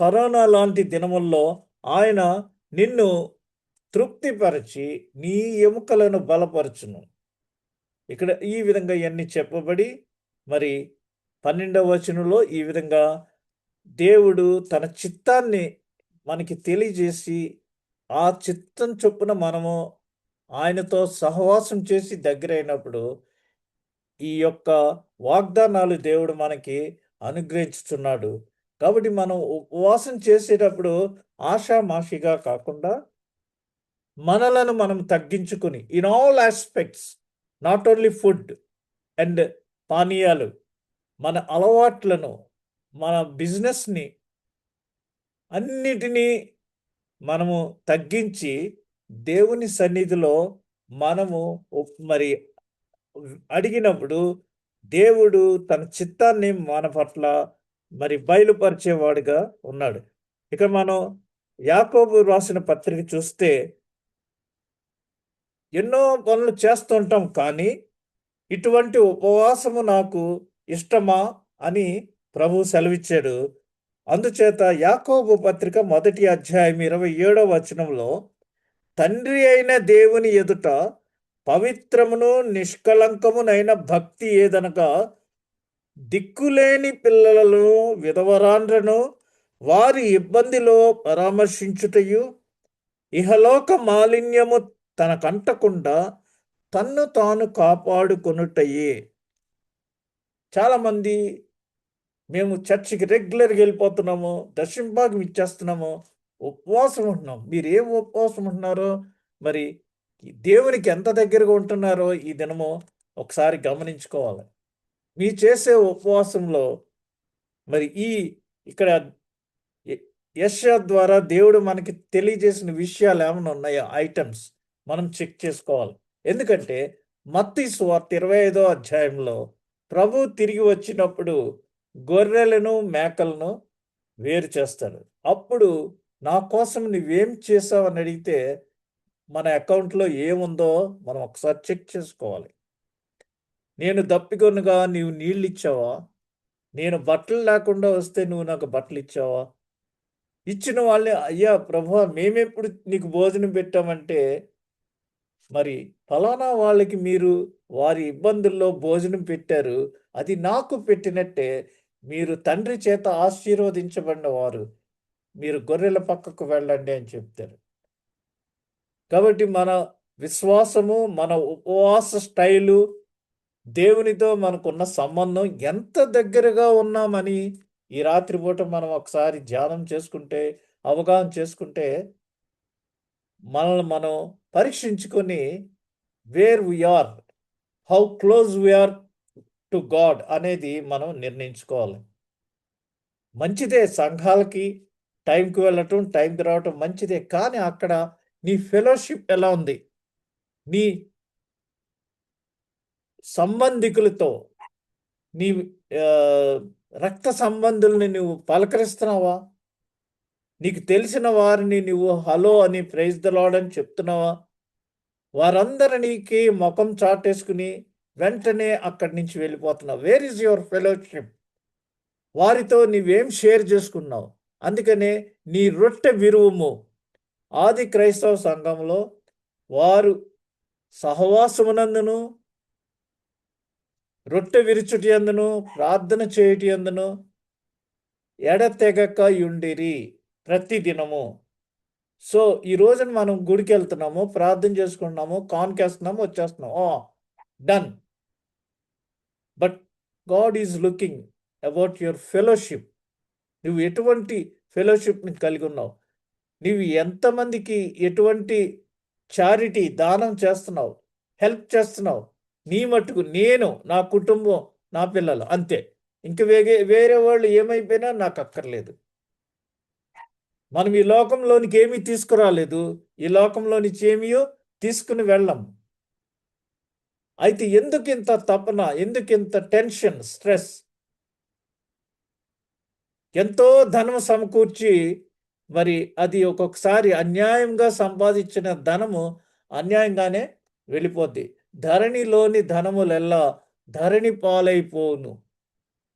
కరోనా లాంటి దినముల్లో ఆయన నిన్ను తృప్తిపరచి నీ ఎముకలను బలపరచును. ఇక్కడ ఈ విధంగా ఇవన్నీ చెప్పబడి మరి 12వ వచనంలో ఈ విధంగా దేవుడు తన చిత్తాన్ని మనకి తెలియజేసి ఆ చిత్తం చొప్పున మనము ఆయనతో సహవాసం చేసి దగ్గరైనప్పుడు ఈ యొక్క వాగ్దానాలు దేవుడు మనకి అనుగ్రహించుచున్నాడు. కాబట్టి మనం ఉపవాసం చేసేటప్పుడు ఆషామాషిగా కాకుండా మనలను మనం తగ్గించుకుని in all aspects, not only food and పానీయాలు, మన అలవాట్లను, మన బిజినెస్ని అన్నిటినీ మనము తగ్గించి దేవుని సన్నిధిలో మనము మరి అడిగినప్పుడు దేవుడు తన చిత్తాన్ని మన పట్ల మరి బయలుపరిచేవాడుగా ఉన్నాడు. ఇక మనం యాకోబు రాసిన పత్రిక చూస్తే ఎన్నో పనులు చేస్తుంటాం, కానీ ఇటువంటి ఉపవాసము నాకు ఇష్టమా అని ప్రభు సెలవిచ్చాడు. అందుచేత యాకోబు పత్రిక 1వ అధ్యాయం 27వ వచనంలో తండ్రి అయిన దేవుని ఎదుట పవిత్రమును నిష్కళంకమునైన భక్తి ఏదనగా దిక్కులేని పిల్లలను విధవరాండ్రను వారి ఇబ్బందిలో పరామర్శించుటయు ఇహలోక మాలిన్యము తనకంటకుండా తన్ను తాను కాపాడుకొనుటయే. చాలామంది మేము చర్చికి రెగ్యులర్గా వెళ్ళిపోతున్నాము, దశంభాగం ఇచ్చేస్తున్నాము, ఉపవాసం ఉంటున్నాం. మీరు ఏం ఉపవాసం ఉంటున్నారో మరి దేవునికి ఎంత దగ్గరగా ఉంటున్నారో ఈ దినము ఒకసారి గమనించుకోవాలి. మీ చేసే ఉపవాసంలో మరి ఇక్కడ యెషయా ద్వారా దేవుడు మనకి తెలియజేసిన విషయాలు ఏమైనా ఉన్నాయో ఐటమ్స్ మనం చెక్ చేసుకోవాలి. ఎందుకంటే మత్తయి సువార్త 25వ అధ్యాయంలో ప్రభు తిరిగి వచ్చినప్పుడు గొర్రెలను మేకలను వేరు చేస్తాడు. అప్పుడు నా కోసం నువ్వేం చేసావు అని అడిగితే మన అకౌంట్లో ఏముందో మనం ఒకసారి చెక్ చేసుకోవాలి. నేను దప్పికొనగా నీవు నీళ్ళు ఇచ్చావా? నేను బట్టలు లేకుండా వస్తే నువ్వు నాకు బట్టలు ఇచ్చావా? ఇచ్చిన వాళ్ళని అయ్యా ప్రభువా మేమెప్పుడు నీకు భోజనం పెట్టామంటే మరి ఫలానా వాళ్ళకి మీరు వారి ఇబ్బందుల్లో భోజనం పెట్టారు, అది నాకు పెట్టినట్టే మీరు తండ్రి చేత ఆశీర్వదించబడిన వారు, మీరు గొర్రెల పక్కకు వెళ్ళండి అని చెప్తారు. కాబట్టి మన విశ్వాసము, మన ఉపవాస స్టైలు, దేవునితో మనకున్న సంబంధం ఎంత దగ్గరగా ఉన్నామని ఈ రాత్రిపూట మనం ఒకసారి ధ్యానం చేసుకుంటే, అవగాహన చేసుకుంటే మనల్ని మనం పరీక్షించుకొని where we are, how close we are to God అనేది మనం నిర్ణయించుకోవాలి. మంచిదే సంఘాలకి టైంకి వెళ్ళటం, టైంకి రావటం మంచిదే, కానీ అక్కడ నీ ఫెలోషిప్ ఎలా ఉంది? నీ సంబంధికులతో, నీ రక్త సంబంధుల్ని నువ్వు పలకరిస్తున్నావా? నీకు తెలిసిన వారిని నువ్వు హలో అని ప్రైజ్ ద లార్డ్ అని చెప్తున్నావా? వారందరికీ ముఖం చాటేసుకుని వెంటనే అక్కడి నుంచి వెళ్ళిపోతున్నావు. Where is your fellowship? వారితో నీవేం షేర్ చేసుకున్నావు? అందుకనే నీ రొట్టె విరువము. ఆది క్రైస్తవ సంఘంలో వారు సహవాసమునందును, రొట్టె విరుచుటి అందును, ప్రార్థన చేయుటి అందును ఎడతెగక యుండిరి ప్రతిదినము. సో ఈ రోజున మనం గుడికి వెళ్తున్నాము, ప్రార్థన చేసుకుంటున్నాము, కాన్కేస్తున్నాము, వచ్చేస్తున్నాము, done. But God is looking about your fellowship. నువ్వు ఎటువంటి ఫెలోషిప్ని కలిగి ఉన్నావు, నీవు ఎంతమందికి ఎటువంటి చారిటీ దానం చేస్తున్నావు, హెల్ప్ చేస్తున్నావు. నీ మట్టుకు నేను, నా కుటుంబం, నా పిల్లలు అంతే. ఇంక వేరే వాళ్ళు ఏమైపోయినా నాకు అక్కర్లేదు. మనం ఈ లోకంలోనికి ఏమీ తీసుకురాలేదు, ఈ లోకంలో నుంచి ఏమీయో తీసుకుని వెళ్ళం. అయితే ఎందుకు ఇంత తపన, ఎందుకు ఇంత టెన్షన్, స్ట్రెస్? ఎంతో ధనం సమకూర్చి మరి అది ఒక్కొక్కసారి అన్యాయంగా సంపాదించిన ధనము అన్యాయంగానే వెళ్ళిపోద్ది. ధరణిలోని ధనములెల్లా ధరణి పాలైపోను.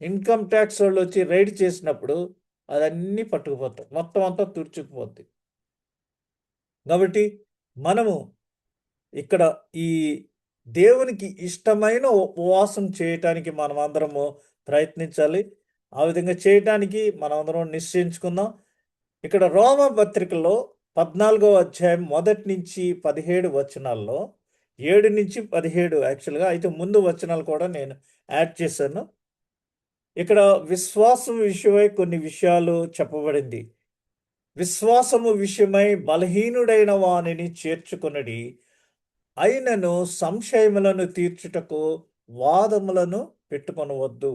ఇన్కమ్ ట్యాక్స్ వాళ్ళు వచ్చి రైడ్ చేసినప్పుడు అదన్నీ పట్టుకుపోతాయి, మొత్తం అంతా తుడుచుకుపోద్ది. కాబట్టి మనము ఇక్కడ ఈ దేవునికి ఇష్టమైన ఉపవాసం చేయటానికి మనం అందరము ప్రయత్నించాలి. ఆ విధంగా చేయటానికి మనం అందరం నిశ్చయించుకుందాం. ఇక్కడ రోమ పత్రికలో 14వ అధ్యాయం 1 నుంచి 17 వచనాల్లో 7 నుంచి 17 యాక్చువల్గా అయితే ముందు వచనాలు కూడా నేను యాడ్ చేశాను. ఇక్కడ విశ్వాసం విషయమై కొన్ని విషయాలు చెప్పబడింది. విశ్వాసము విషయమై బలహీనుడైన వానిని చేర్చుకొనడి, అయినను సంశయములను తీర్చుటకు వాదములను పెట్టుకొనవద్దు.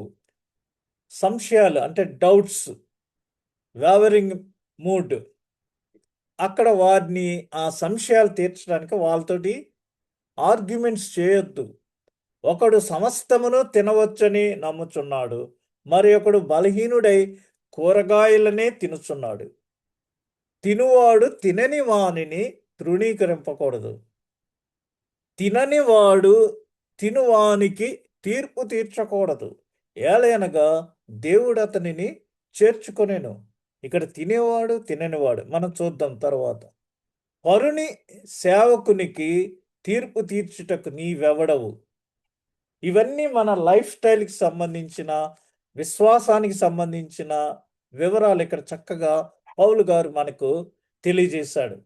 సంశయాలు అంటే డౌట్స్, వేవరింగ్ మూడ్, అక్కడ వారిని ఆ సంశయాలు తీర్చడానికి వాళ్ళతోటి ఆర్గ్యుమెంట్స్ చేయొద్దు. ఒకడు సమస్తమును తినవచ్చని నమ్ముచున్నాడు, మరి ఒకడు బలహీనుడై కూరగాయలనే తినుచున్నాడు. తినువాడు తినని వానిని తృణీకరింపకూడదు. తిననివాడు తినువానికి తీర్పు తీర్చకూడదు, ఏలయనగా దేవుడు అతనిని చేర్చుకొనెను. ఇక్కడ తినేవాడు తిననివాడు మనం చూద్దాం తర్వాత. పరుని సేవకునికి తీర్పు తీర్చుటకు నీవెవడవు? ఇవన్నీ మన లైఫ్ స్టైల్కి సంబంధించిన, విశ్వాసానికి సంబంధించిన వివరాలు ఇక్కడ చక్కగా పౌలు గారు మనకు తెలియజేశాడు.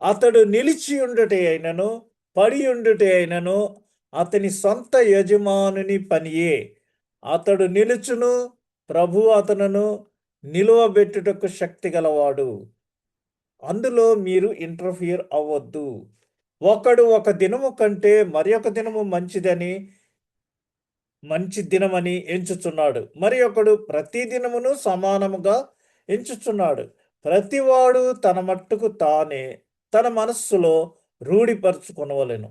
అతడు నిలిచి ఉండుటే అయినను పడి ఉండుటే అయినను అతని సొంత యజమానుని పనియే. అతడు నిలుచును, ప్రభు అతనును నిలువబెట్టుటకు శక్తి గలవాడు. అందులో మీరు ఇంటర్ఫియర్ అవ్వద్దు. ఒకడు ఒక దినము కంటే మరి ఒక దినము మంచి దినమని ఎంచుచున్నాడు, మరి ఒకడు ప్రతి దినమును సమానముగా ఎంచుచున్నాడు. ప్రతివాడు తన మట్టుకు తానే తన మనస్సులో రూఢిపరుచుకొనవలెను.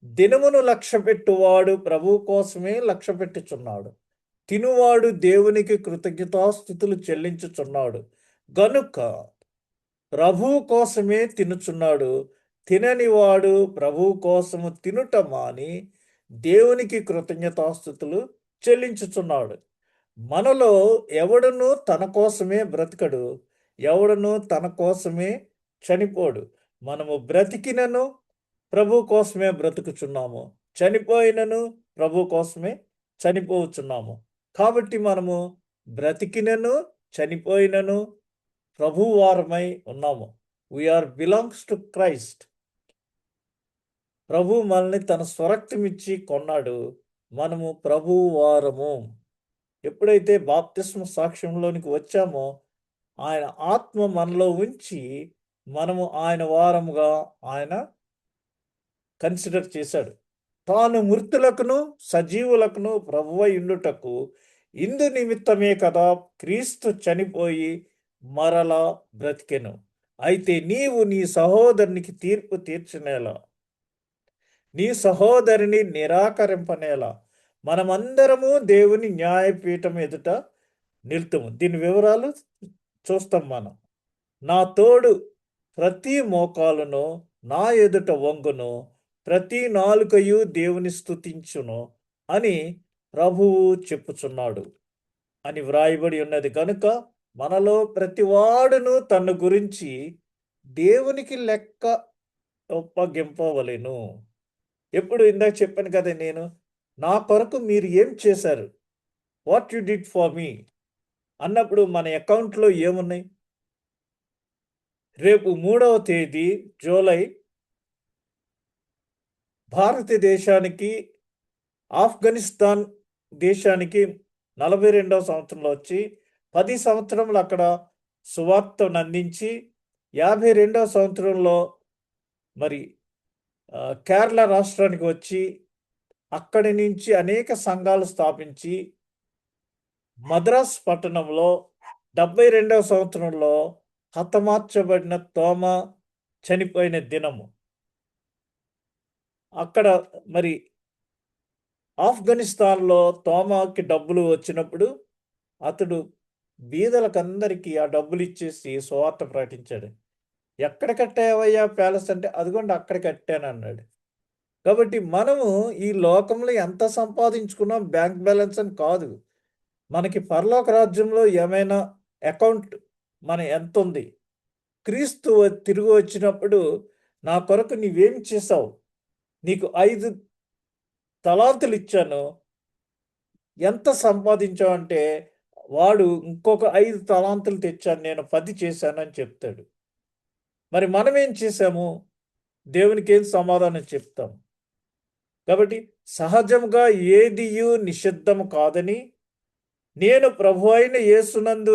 దినమును లక్ష్యపెట్టువాడు ప్రభు కోసమే లక్ష్యపెట్టుచున్నాడు. తినువాడు దేవునికి కృతజ్ఞతాస్థుతులు చెల్లించుచున్నాడు గనుక ప్రభువు కోసమే తినుచున్నాడు. తిననివాడు ప్రభువు కోసము తినుట మాని దేవునికి కృతజ్ఞతాస్థుతులు చెల్లించుచున్నాడు. మనలో ఎవడును తన కోసమే బ్రతకడు, ఎవడును తన కోసమే చనిపోడు. మనము బ్రతికినను ప్రభు కోసమే బ్రతుకుచున్నాము, చనిపోయినను ప్రభు కోసమే చనిపోవచ్చున్నాము. కాబట్టి మనము బ్రతికినను చనిపోయినను ప్రభు వారమై ఉన్నాము. We belongs to Christ. ప్రభు మనల్ని తన స్వరక్తమిచ్చి కొన్నాడు. మనము ప్రభు వారము. ఎప్పుడైతే బాప్తిస్మ సాక్ష్యంలోనికి వచ్చామో ఆయన ఆత్మ మనలో ఉంచి మనము ఆయన వారముగా ఆయన కన్సిడర్ చేశాడు. తాను మృతులకును సజీవులకును ప్రభువై ఉండుటకు ఇందు నిమిత్తమే కదా క్రీస్తు చనిపోయి మరలా బ్రతికెను. అయితే నీవు నీ సహోదరునికి తీర్పు తీర్చనేలా, నీ సహోదరిని నిరాకరింపనేలా మనమందరము దేవుని న్యాయపీఠం ఎదుట నిలుతుము. దీని వివరాలు చూస్తాం మనం. నా తోడు ప్రతి మోకాలును నా ఎదుట వంగును, ప్రతి నాలుకయు దేవుని స్తుతించును అని ప్రభువు చెప్పుచున్నాడు అని వ్రాయబడి ఉన్నది. కనుక మనలో ప్రతివాడును తన గురించి దేవునికి లెక్క ఒప్పగింపవలెను. ఎప్పుడు ఇందాక చెప్పాను కదా, నేను నా కొరకు మీరు ఏం చేశారు, what you did for me అన్నప్పుడు మన అకౌంట్లో ఏమున్నాయి? రేపు 3వ తేదీ జూలై భారతదేశానికి ఆఫ్ఘనిస్తాన్ దేశానికి 42వ సంవత్సరంలో వచ్చి 10 సంవత్సరములు అక్కడ సువార్తను అందించి 52వ సంవత్సరంలో మరి కేరళ రాష్ట్రానికి వచ్చి అక్కడి నుంచి అనేక సంఘాలు స్థాపించి మద్రాస్ పట్టణంలో 72వ సంవత్సరంలో హతమార్చబడిన తోమ చనిపోయిన దినము. అక్కడ మరి ఆఫ్ఘనిస్తాన్లో తోమాకి డబ్బులు వచ్చినప్పుడు అతడు బీదలకందరికీ ఆ డబ్బులు ఇచ్చేసి సువార్త ప్రకటించాడు. ఎక్కడ కట్టావయ్యా ప్యాలెస్ అంటే, అదిగోండి అక్కడ కట్టానన్నాడు. కాబట్టి మనము ఈ లోకంలో ఎంత సంపాదించుకున్నాం బ్యాంక్ బ్యాలెన్స్ అని కాదు, మనకి పరలోక రాజ్యంలో ఏమైనా అకౌంట్ మన ఎంత ఉంది. క్రీస్తు తిరిగి వచ్చినప్పుడు నా కొరకు నీవేం చేసావు, నీకు 5 తలాంతులు ఇచ్చాను, ఎంత సంపాదించావు అంటే వాడు ఇంకొక 5 తలాంతులు తెచ్చాను, నేను 10 చేశాను అని చెప్తాడు. మరి మనం ఏం చేశాము, దేవునికి ఏం సమాధానం చెప్తాం. కాబట్టి సహజంగా ఏదియు నిషిద్ధము కాదని నేను ప్రభు అయిన యేసునందు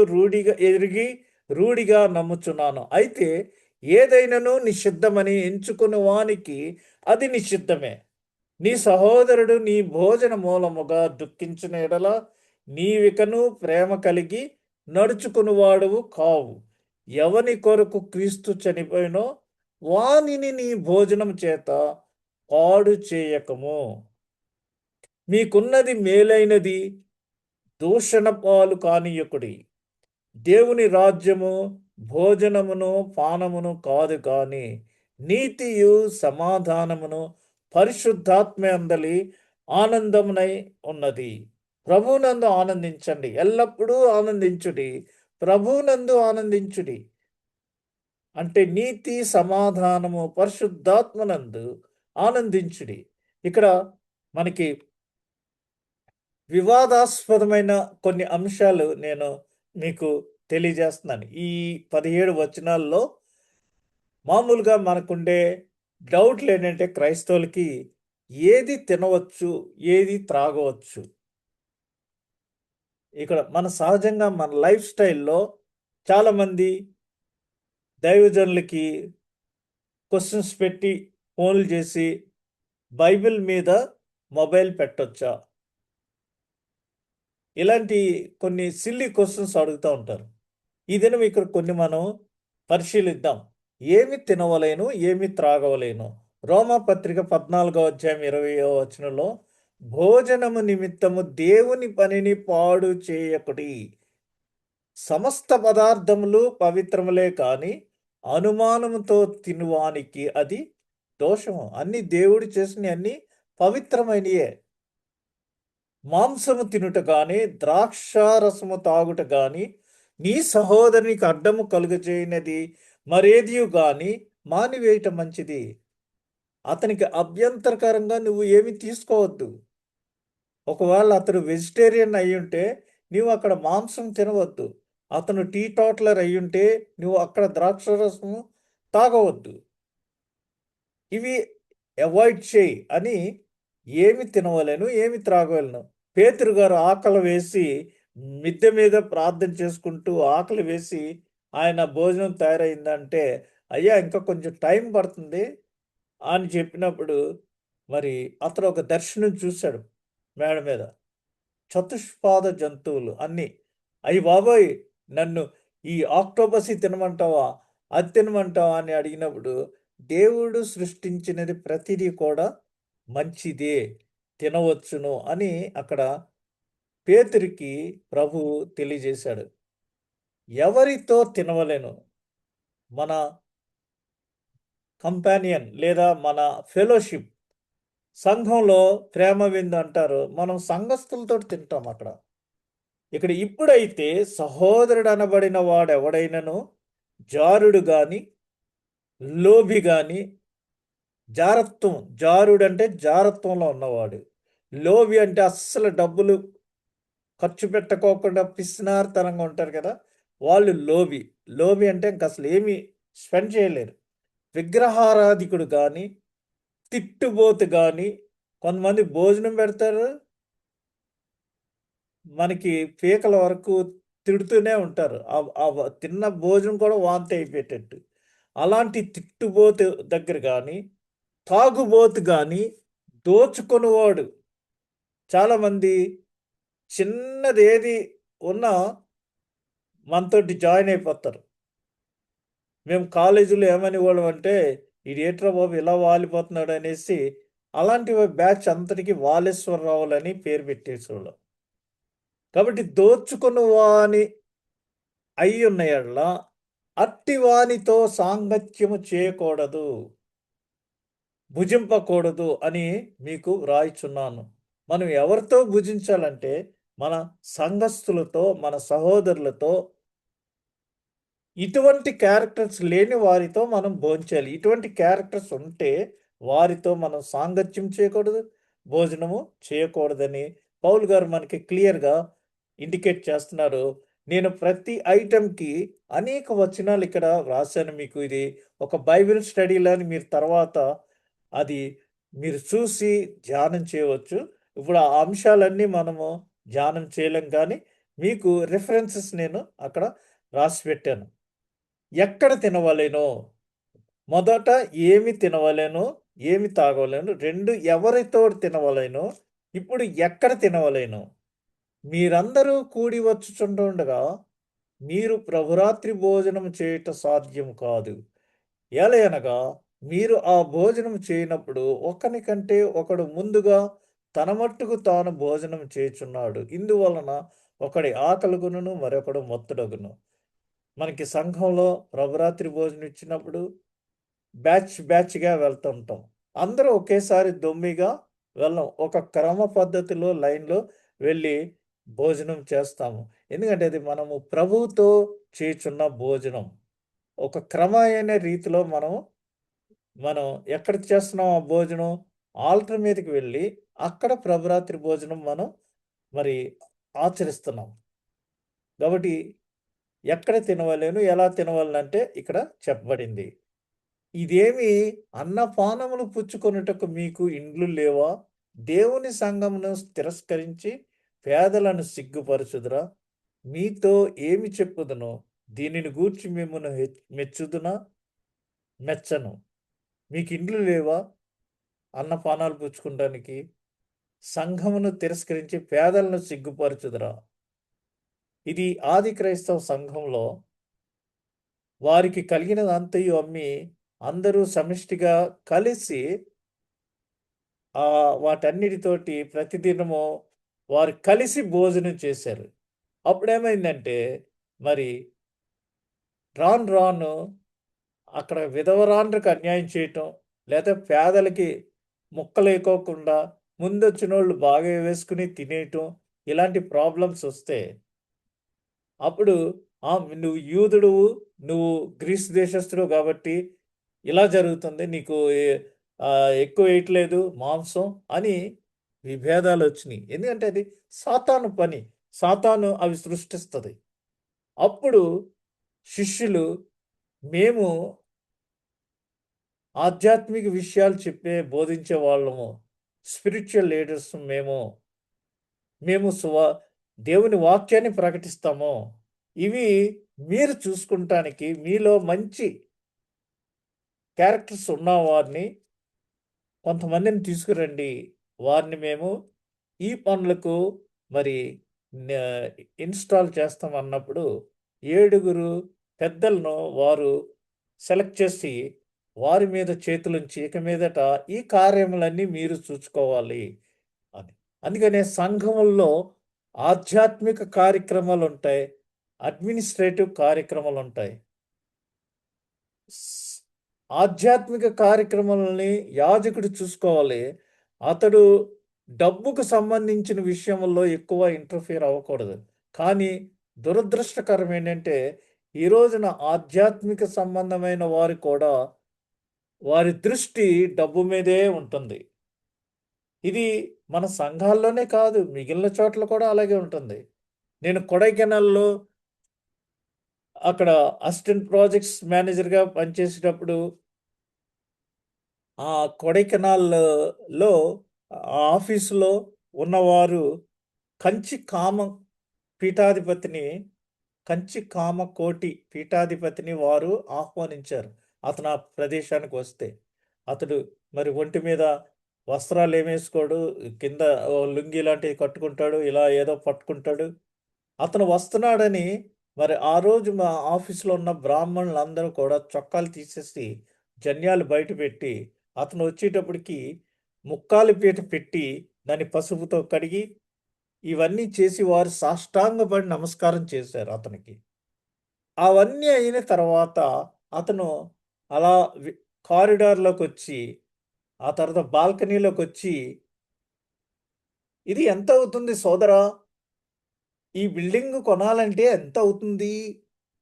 రూఢిగా నమ్ముచున్నాను. అయితే ఏదైనాను నిషిద్ధమని ఎంచుకుని వానికి అది నిషిద్ధమే. నీ సహోదరుడు నీ భోజన మూలముగా దుఃఖించిన ఎడల నీవికను ప్రేమ కలిగి నడుచుకునివాడువు కావు. ఎవని కొరకు క్రీస్తు చనిపోయినో వానిని నీ భోజనం చేత పాడు చేయకము. మీకున్నది మేలైనది దూషణ పాలు కానీయకుడి. దేవుని రాజ్యము భోజనమును పానమును కాదు కాని నీతియు సమాధానమును పరిశుద్ధాత్మ అందలి ఆనందమునై ఉన్నది. ప్రభువునందు ఆనందించండి, ఎల్లప్పుడూ ఆనందించుడి, ప్రభువునందు ఆనందించుడి. అంటే నీతి సమాధానము పరిశుద్ధాత్మనందు ఆనందించుడి. ఇక్కడ మనకి వివాదాస్పదమైన కొన్ని అంశాలు నేను మీకు తెలియజేస్తున్నాను. ఈ 17 వచనాల్లో మామూలుగా మనకుండే డౌట్లు ఏంటంటే క్రైస్తవులకి ఏది తినవచ్చు, ఏది త్రాగవచ్చు. ఇక్కడ మన సహజంగా మన లైఫ్ స్టైల్లో చాలామంది దైవజనులకి క్వశ్చన్స్ పెట్టి ఫోన్లు చేసి బైబిల్ మీద మొబైల్ పెట్టొచ్చా, ఇలాంటి కొన్ని సిల్లీ క్వశ్చన్స్ అడుగుతూ ఉంటారు. ఈ దినం ఇక్కడ కొన్ని మనం పరిశీలిద్దాం. ఏమి తినవలేను, ఏమి త్రాగవలేను. రోమాపత్రిక 14వ అధ్యాయం 20వ వచనంలో భోజనము నిమిత్తము దేవుని పనిని పాడు చేయకుడి. సమస్త పదార్థములు పవిత్రములే కాని అనుమానముతో తినువానికి అది దోషము. అన్ని దేవుడు చేసిన అన్ని పవిత్రమైనయే. మాంసము తినుట గాని ద్రాక్షారసము తాగుట గాని నీ సహోదరునికి అడ్డము కలుగజేయనది మరేదియు గాని మానివేయటం మంచిది. అతనికి అభ్యంతరకరంగా నువ్వు ఏమి తీసుకోవద్దు. ఒకవేళ అతడు వెజిటేరియన్ అయ్యుంటే నువ్వు అక్కడ మాంసం తినవద్దు. అతను టీ టోటలర్ అయ్యుంటే నువ్వు అక్కడ ద్రాక్షరసము తాగవద్దు. ఇవి అవాయిడ్ చేయి అని ఏమి తినవలేను, ఏమి త్రాగవలను. పేతురు గారు ఆకలి వేసి మిద్దె మీద ప్రార్థన చేసుకుంటూ ఆకలి వేసి ఆయన భోజనం తయారైందంటే అయ్యా ఇంకా కొంచెం టైం పడుతుంది అని చెప్పినప్పుడు మరి అతను ఒక దర్శనం చూశాడు. మేడ మీద చతుష్పాద జంతువులు అన్నీ. అయ్యి బాబోయ్, నన్ను ఈ ఆక్టోపసి తినమంటావా, అది తినమంటావా అని అడిగినప్పుడు దేవుడు సృష్టించినది ప్రతిదీ కూడా మంచిదే, తినవచ్చును అని అక్కడ పేతురికి ప్రభు తెలియజేశాడు. ఎవరితో తినవలేను, మన కంపానియన్ లేదా మన ఫెలోషిప్, సంఘంలో ప్రేమ విందు అంటారు, మనం సంఘస్థులతో తింటాం అక్కడ. ఇక్కడ ఇప్పుడైతే సహోదరుడు అనబడిన వాడెవడైనను జారుడు గాని లోభి గాని, జారుడు అంటే జారత్వంలో ఉన్నవాడు, లోభి అంటే అస్సలు డబ్బులు ఖర్చు పెట్టకోకుండా పిసినారితనంగా ఉంటారు కదా, వాళ్ళు లోభి. లోభి అంటే ఇంక అసలు ఏమి స్పెండ్ చేయలేరు. విగ్రహారాధికుడు కానీ, తిట్టుబోతు కానీ, కొంతమంది భోజనం పెడతారు, మనకి పీకల వరకు తిడుతూనే ఉంటారు. తిన్న భోజనం కూడా వాంతి అయిపోయేటట్టు. అలాంటి తిట్టుబోతు దగ్గర కానీ, తాగుబోతు కానీ, దోచుకొనువాడు చాలామంది చిన్నదేది ఉన్నా మనతోటి జాయిన్ అయిపోతారు. మేము కాలేజీలో ఏమనేవాళ్ళం అంటే, ఈడేట్రా బాబు ఇలా వాలిపోతున్నాడు అనేసి, అలాంటి బ్యాచ్ అంతటికి వాలేశ్వరరావులని పేరు పెట్టేసేవాళ్ళం. కాబట్టి దోచుకున్న వాని అయ్యున్న యెడల అట్టి వానితో సాంగత్యము చేయకూడదు, భుజింపకూడదు అని మీకు వ్రాయుచున్నాను. మనం ఎవరితో భుజించాలంటే, మన సంఘస్థులతో, మన సహోదరులతో, ఇటువంటి క్యారెక్టర్స్ లేని వారితో మనం భోంచేయాలి. ఇటువంటి క్యారెక్టర్స్ ఉంటే వారితో మనం సాంగత్యం చేయకూడదు, భోజనము చేయకూడదని పౌలు గారు మనకి క్లియర్‌గా ఇండికేట్ చేస్తున్నారు. నేను ప్రతి ఐటెమ్‌కి అనేక వచనాలు ఇక్కడ వ్రాసాను మీకు. ఇది ఒక బైబిల్ స్టడీలని మీరు తర్వాత అది మీరు చూసి ధ్యానం చేయవచ్చు. ఇప్పుడు ఆ అంశాలన్నీ మనము ధ్యానం చేయలేం కానీ, మీకు రిఫరెన్సెస్ నేను అక్కడ రాసిపెట్టాను. ఎక్కడ తినవలెనో, మొదట ఏమి తినవలెనో, ఏమి తాగవలెనో, 2 ఎవరితో తినవలెనో, ఇప్పుడు ఎక్కడ తినవలెనో, మీరందరూ కూడి వచ్చుచుండుండగా మీరు ప్రభురాత్రి భోజనం చేయుట సాధ్యం కాదు. ఏలయనగా మీరు ఆ భోజనం చేయనప్పుడు ఒకని కంటే ఒకడు ముందుగా తన మట్టుకు తాను భోజనం చేయుచున్నాడు. ఇందువలన ఒకడి ఆకలిగొనును, మరొకడు మత్తుడగును. మనకి సంఘంలో ప్రభురాత్రి భోజనం ఇచ్చినప్పుడు బ్యాచ్‌గా వెళ్తుంటాం. అందరూ ఒకేసారి దొమ్మిగా వెళ్ళం. ఒక క్రమ పద్ధతిలో లైన్‌లో వెళ్ళి భోజనం చేస్తాము. ఎందుకంటే అది మనము ప్రభువుతో చేయుచున్న భోజనం. ఒక క్రమమైన రీతిలో మనం ఎక్కడ చేస్తున్నాం ఆ భోజనం? ఆల్టర్ మీదకి వెళ్ళి అక్కడ ప్రభురాత్రి భోజనం మనం మరి ఆచరిస్తున్నాం. కాబట్టి ఎక్కడ తినవలెను, ఎలా తినవలెనంటే ఇక్కడ చెప్పబడింది. ఇదేమి అన్నపానములు పుచ్చుకొనుటకు మీకు ఇండ్లు లేవా? దేవుని సంఘమును తిరస్కరించి పేదలను సిగ్గుపరచుదురా? మీతో ఏమి చెప్పుదునో దీనిని గూర్చి మిమ్మును మెచ్చుదునా? మెచ్చను. మీకు ఇండ్లు లేవా? అన్నపానాలు పుచ్చుకుంటానికి? సంఘమును తిరస్కరించి పేదలను సిగ్గుపరచుదురా? ఇది ఆది క్రైస్తవ సంఘంలో వారికి కలిగినదంతయు అమ్మి అందరూ సమిష్టిగా కలిసి వాటన్నిటితోటి ప్రతిదినము వారు కలిసి భోజనం చేశారు. అప్పుడేమైందంటే మరి రాను రాను అక్కడ విధవరాండ్రికి అన్యాయం చేయటం, లేదా పేదలకి ముక్కలేకోకుండా ముందొచ్చినోళ్ళు బాగా వేసుకుని తినేయటం, ఇలాంటి ప్రాబ్లమ్స్ వస్తే అప్పుడు నువ్వు యూదుడువు, నువ్వు గ్రీస్ దేశస్థుడు కాబట్టి ఇలా జరుగుతుంది. నీకు ఎక్కువ వేయట్లేదు మాంసం అని విభేదాలొచ్చినియి. ఎందుకంటే అది సాతాను పని. సాతాను అవి సృష్టిస్తది. అప్పుడు శిష్యులు మేము ఆధ్యాత్మిక విషయాలు బోధించే వాళ్ళము. స్పిరిచ్యువల్ లీడర్స్ మేము. మేము దేవుని వాక్యాన్ని ప్రకటిస్తాము. ఇవి మీరు చూసుకుంటానికి మీలో మంచి క్యారెక్టర్స్ ఉన్న వారిని కొంతమందిని తీసుకురండి. వారిని మేము ఈ పనులకు మరి న ఇన్‌స్టాల్ చేస్తామన్నప్పుడు 7 పెద్దలను వారు సెలెక్ట్ చేసి వారి మీద చేతులుంచి ఇక మీదట ఈ కార్యములన్నీ మీరు చూసుకోవాలి అని. అందుకనే సంఘముల్లో ఆధ్యాత్మిక కార్యక్రమాలుంటాయి. అడ్మినిస్ట్రేటివ్ కార్యక్రమాలుంటాయి. ఆధ్యాత్మిక కార్యక్రమాలని యాజకుడు చూసుకోవాలి. అతడు డబ్బుకు సంబంధించిన విషయంలో ఎక్కువ ఇంటర్ఫియర్ అవ్వకూడదు. కానీ దురదృష్టకరం ఏంటంటే, ఈ రోజున ఆధ్యాత్మిక సంబంధమైన వారు కూడా వారి దృష్టి డబ్బు మీదే ఉంటుంది. ఇది మన సంఘాల్లోనే కాదు, మిగిలిన చోట్ల కూడా అలాగే ఉంటుంది. నేను కొడైకెనాల్‌లో అక్కడ అసిస్టెంట్ ప్రాజెక్ట్స్ మేనేజర్గా పనిచేసేటప్పుడు ఆ కొడైకెనాల్లో ఆ ఆఫీసులో ఉన్నవారు కంచి కామ పీఠాధిపతిని కంచి కామకోటి పీఠాధిపతిని వారు ఆహ్వానించారు. అతను ఆ ప్రదేశానికి వస్తే. అతడు మరి ఒంటి మీద వస్త్రాలు ఏమేసుకోడు. కింద ఓ లుంగీ లాంటివి కట్టుకుంటాడు. ఇలా ఏదో పట్టుకుంటాడు. అతను వస్తున్నాడని మరి ఆ రోజు మా ఆఫీస్‌లో ఉన్న బ్రాహ్మణులందరూ కూడా చొక్కాలు తీసేసి, జన్యాలు బయట పెట్టి, అతను వచ్చేటప్పటికి ముక్కాలి పీట పెట్టి, దాన్ని పసుపుతో కడిగి, ఇవన్నీ చేసి వారు సాష్టాంగపడి నమస్కారం చేశారు అతనికి. అవన్నీ అయిన తర్వాత అతను అలా వి కారిడార్‌లోకొచ్చి, ఆ తర్వాత బాల్కనీలోకొచ్చి, "ఇది ఎంతవుతుంది సోదరా? ఈ బిల్డింగ్ కొనాలంటే ఎంతవుతుంది?"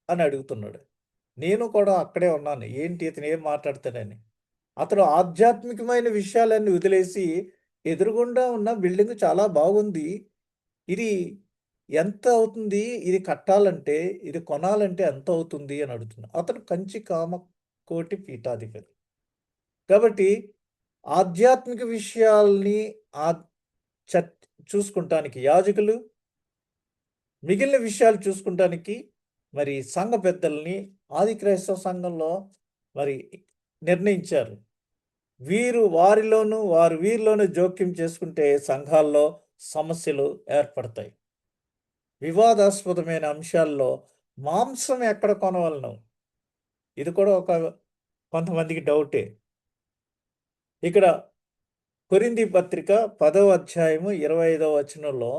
అని అడుగుతున్నాడు. నేను కూడా అక్కడే ఉన్నాను. ఏంటి ఇతను ఏం మాట్లాడతాడని. అతను ఆధ్యాత్మికమైన విషయాలన్నీ వదిలేసి, ఎదురుగుండా ఉన్న బిల్డింగ్ చాలా బాగుంది. ఇది ఎంత అవుతుంది? ఇది కట్టాలంటే, ఇది కొనాలంటే ఎంతవుతుంది అని అడుగుతున్నాడు. అతను కంచి కామకోటి పీఠాధిపతి. కాబట్టి ఆధ్యాత్మిక విషయాల్ని ఆద్ చర్చ్ చూసుకుంటానికి యాజకులు, మిగిలిన విషయాలు చూసుకుంటానికి మరి సంఘ పెద్దల్ని ఆది క్రైస్తవ సంఘంలో మరి నిర్ణయించారు. వారు వీరిలోనూ జోక్యం చేసుకుంటే సంఘాల్లో సమస్యలు ఏర్పడతాయి. వివాదాస్పదమైన అంశాల్లో మాంసం ఎక్కడ కొనవలెను? ఇది కూడా కొంతమందికి డౌటే. ఇక్కడ కొరింథీ పత్రిక 10వ అధ్యాయము 25వ వచనంలో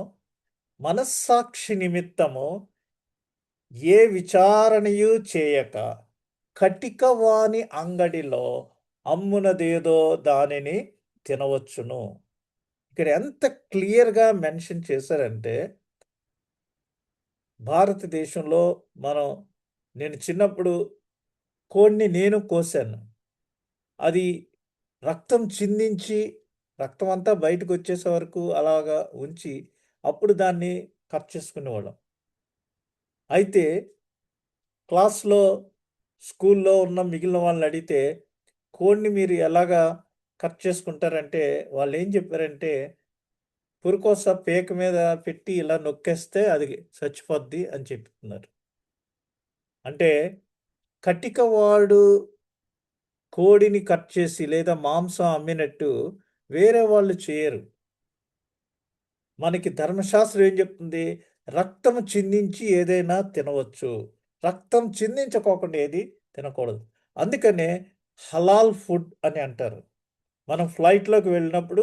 మనస్సాక్షి నిమిత్తము ఏ విచారణయు చేయక కటిక వాని అంగడిలో అమ్మునదేదో దానిని తినవచ్చును. ఇక్కడ ఎంత క్లియర్‌గా మెన్షన్ చేశారంటే, భారతదేశంలో మనం నేను చిన్నప్పుడు కోడిని నేను కోసాను. అది రక్తం చిందించి, రక్తమంతా బయటకొచ్చేసే వరకు అలాగా ఉంచి, అప్పుడు దాన్ని కట్ చేసుకునేవాళ్ళం. అయితే క్లాస్‌లో, స్కూల్‌లో ఉన్న మిగిలిన వాళ్ళనడిగితే, కోడిని మీరు ఎలాగా కట్ చేసుకుంటారంటే, వాళ్ళేం చెప్పారంటే, పురికోస పేక మీద పెట్టి ఇలా నొక్కేస్తే అది చచ్చిపోద్ది అని చెప్తున్నారు. అంటే కటికవాడు కోడిని కట్ చేసి లేదా మాంసం అమ్మినట్టు వేరే వాళ్ళు చేయరు. మనకి ధర్మశాస్త్రం ఏం చెప్తుంది? రక్తము చిందించి ఏదైనా తినవచ్చు. రక్తం చిందించకోకుండా ఏది తినకూడదు. అందుకనే హలాల్ ఫుడ్ అని అంటారు. మనం ఫ్లైట్‌లోకి వెళ్ళినప్పుడు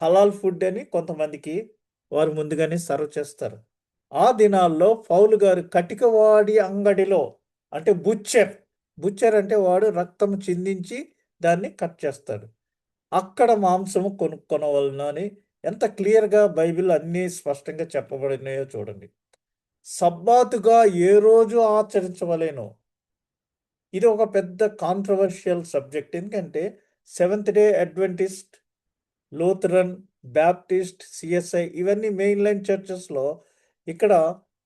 హలాల్ ఫుడ్ అని కొంతమందికి వారు ముందుగానే సర్వ్ చేస్తారు. ఆ దినాల్లో పౌలు గారు కటికవాడి అంగడిలో అంటే బుచ్చర్ అంటే వాడు రక్తము చిందించి దాన్ని కట్ చేస్తాడు. అక్కడ మాంసము కొనుక్కొనవలెను అని ఎంత క్లియర్‌గా బైబిల్ అన్నీ స్పష్టంగా చెప్పబడినాయో చూడండి. సబ్బాతుగా ఏ రోజు ఆచరించవలెనో ఇది ఒక పెద్ద కాంట్రోవర్షియల్ సబ్జెక్ట్. ఎందుకంటే seventh day Adventist, Lutheran, Baptist, CSI ఇవన్నీ మెయిన్ లైన్ చర్చెస్‌లో ఇక్కడ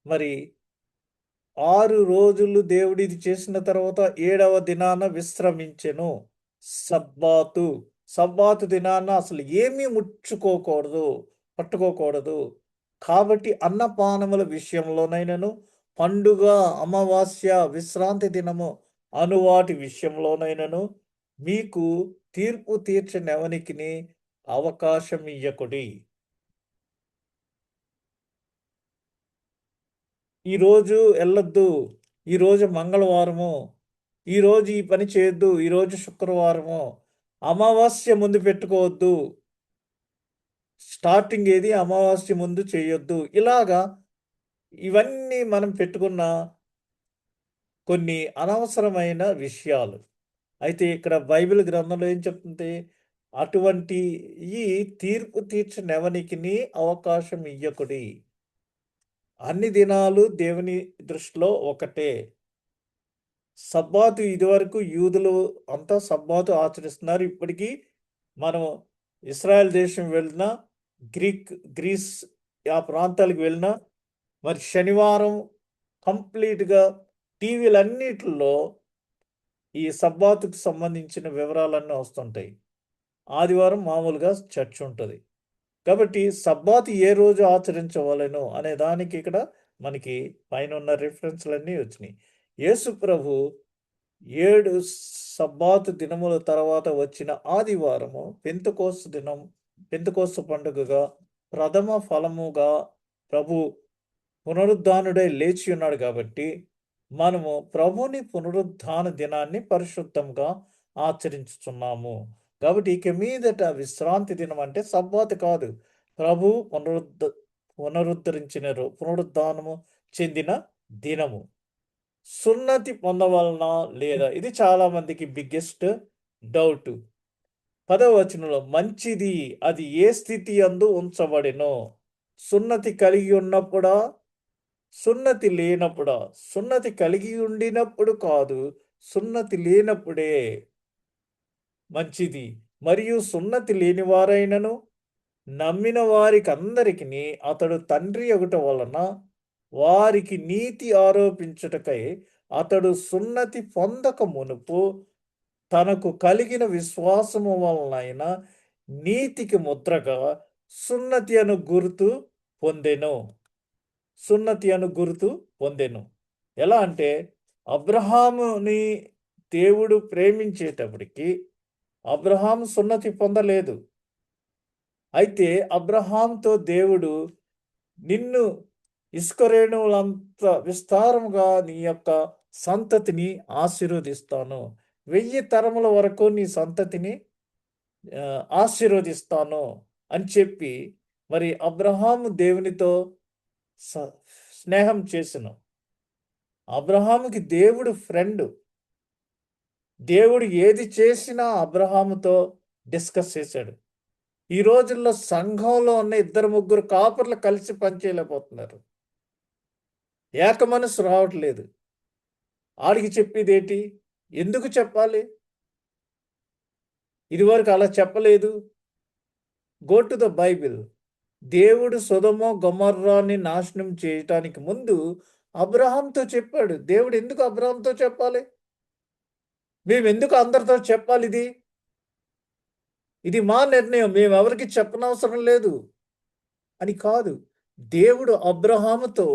మరి 6 రోజులు దేవుడిది చేసిన తర్వాత 7వ దినాన విశ్రమించెను. సబ్బాతు. సబ్బాతు దినాన అసలు ఏమీ ముట్టుకోకూడదు, పట్టుకోకూడదు. కాబట్టి అన్నపానముల విషయంలోనైనను, పండుగ, అమావాస్య, విశ్రాంతి దినము అనువాటి విషయంలోనైనను మీకు తీర్పు తీర్చనెవనికిని అవకాశమియ్యకుడి. ఈరోజు ఎళ్ళొద్దు. ఈరోజు మంగళవారము. ఈరోజు ఈ పని చేయొద్దు. ఈరోజు శుక్రవారము. అమావాస్య ముందు పెట్టుకోవద్దు. స్టార్టింగ్ ఏది అమావాస్య ముందు చేయొద్దు. ఇలాగా ఇవన్నీ మనం పెట్టుకున్న కొన్ని అనవసరమైన విషయాలు. అయితే ఇక్కడ బైబిల్ గ్రంథంలో ఏం చెప్తుంది? అటువంటియి తీర్పు తీర్చనెవనికిని అవకాశం ఇయ్యకుడి. అన్ని దినాలు దేవుని దృష్టిలో ఒకటే. సబ్బాతు ఇదివరకు యూదులు అంతా సబ్బాతు ఆచరిస్తున్నారు. ఇప్పటికీ మనం ఇస్రాయెల్ దేశం వెళ్ళినా, గ్రీస్ ఆ ప్రాంతాలకు వెళ్ళినా మరి శనివారం కంప్లీట్‌గా టీవీలన్నిటిలో ఈ సబ్బాతుకు సంబంధించిన వివరాలన్నీ వస్తుంటాయి. ఆదివారం మామూలుగా చర్చ్ ఉంటుంది. కాబట్టి సబ్బాతు ఏ రోజు ఆచరించవలెను అనే దానికి ఇక్కడ మనకి పైనున్న రిఫరెన్స్‌లన్నీ వచ్చినాయి. యేసు ప్రభు 7 సబ్బాతు దినముల తర్వాత వచ్చిన ఆదివారము పెంతెకోస్తు దినం, పెంతెకోస్తు పండుగగా ప్రథమ ఫలముగా ప్రభు పునరుద్ధానుడై లేచి ఉన్నాడు కాబట్టి, మనము ప్రభుని పునరుద్ధాన దినాన్ని పరిశుద్ధంగా ఆచరించుచున్నాము. కాబట్టి ఇక మీదట విశ్రాంతి దినం అంటే సబ్బాతు కాదు. ప్రభు పునరుద్ధానము చెందిన దినము. సున్నతి పొందవలనా లేదా? ఇది చాలా మందికి బిగ్గెస్ట్ డౌట్. 10వ వచనంలో మంచిది అది ఏ స్థితి యందు ఉంచబడెనో? సున్నతి కలిగి ఉన్నప్పుడా? సున్నతి లేనప్పుడా? సున్నతి కలిగి ఉండినప్పుడు కాదు, సున్నతి లేనప్పుడే మంచిది. మరియు సున్నతి లేనివారైనను నమ్మిన వారికందరికిని అతడు తండ్రి అగుట వలన వారికి నీతి ఆరోపించుటకై అతడు సున్నతి పొందక మునుపు తనకు కలిగిన విశ్వాసము వలనైన నీతికి ముద్రగా సున్నతి అను గుర్తు పొందెను. సున్నతి అను గుర్తు పొందెను. ఎలా అంటే అబ్రహాముని దేవుడు ప్రేమించేటప్పటికి అబ్రహాము సున్నతి పొందలేదు. అయితే అబ్రహాముతో దేవుడు నిన్ను ఇసుక రేణువులంత విస్తారముగా నీ యొక్క సంతతిని ఆశీర్వదిస్తాను. 1000 తరముల వరకు నీ సంతతిని ఆశీర్వదిస్తాను అని చెప్పి మరి అబ్రహాము దేవునితో స్నేహం చేసెను. అబ్రహాముకి దేవుడు ఫ్రెండ్. దేవుడు ఏది చేసినా అబ్రహాముతో డిస్కస్ చేశాడు. ఈ రోజుల్లో సంఘంలో ఉన్న 2-3 కాపర్లు కలిసి పనిచేయలేకపోతున్నారు. ఏక మనసు రావట్లేదు. ఆడికి చెప్పేదేంటి? ఎందుకు చెప్పాలి? ఇదివరకు అలా చెప్పలేదు. Go to the Bible. దేవుడు సొదొమ గొమొర్రాని నాశనం చేయటానికి ముందు అబ్రహాంతో చెప్పాడు. దేవుడు ఎందుకు అబ్రహాంతో చెప్పాలి? మేమెందుకు అందరితో చెప్పాలి ఇది? ఇది మా నిర్ణయం, మేమెవరికి చెప్పనవసరం లేదు అని కాదు. దేవుడు అబ్రహాముతో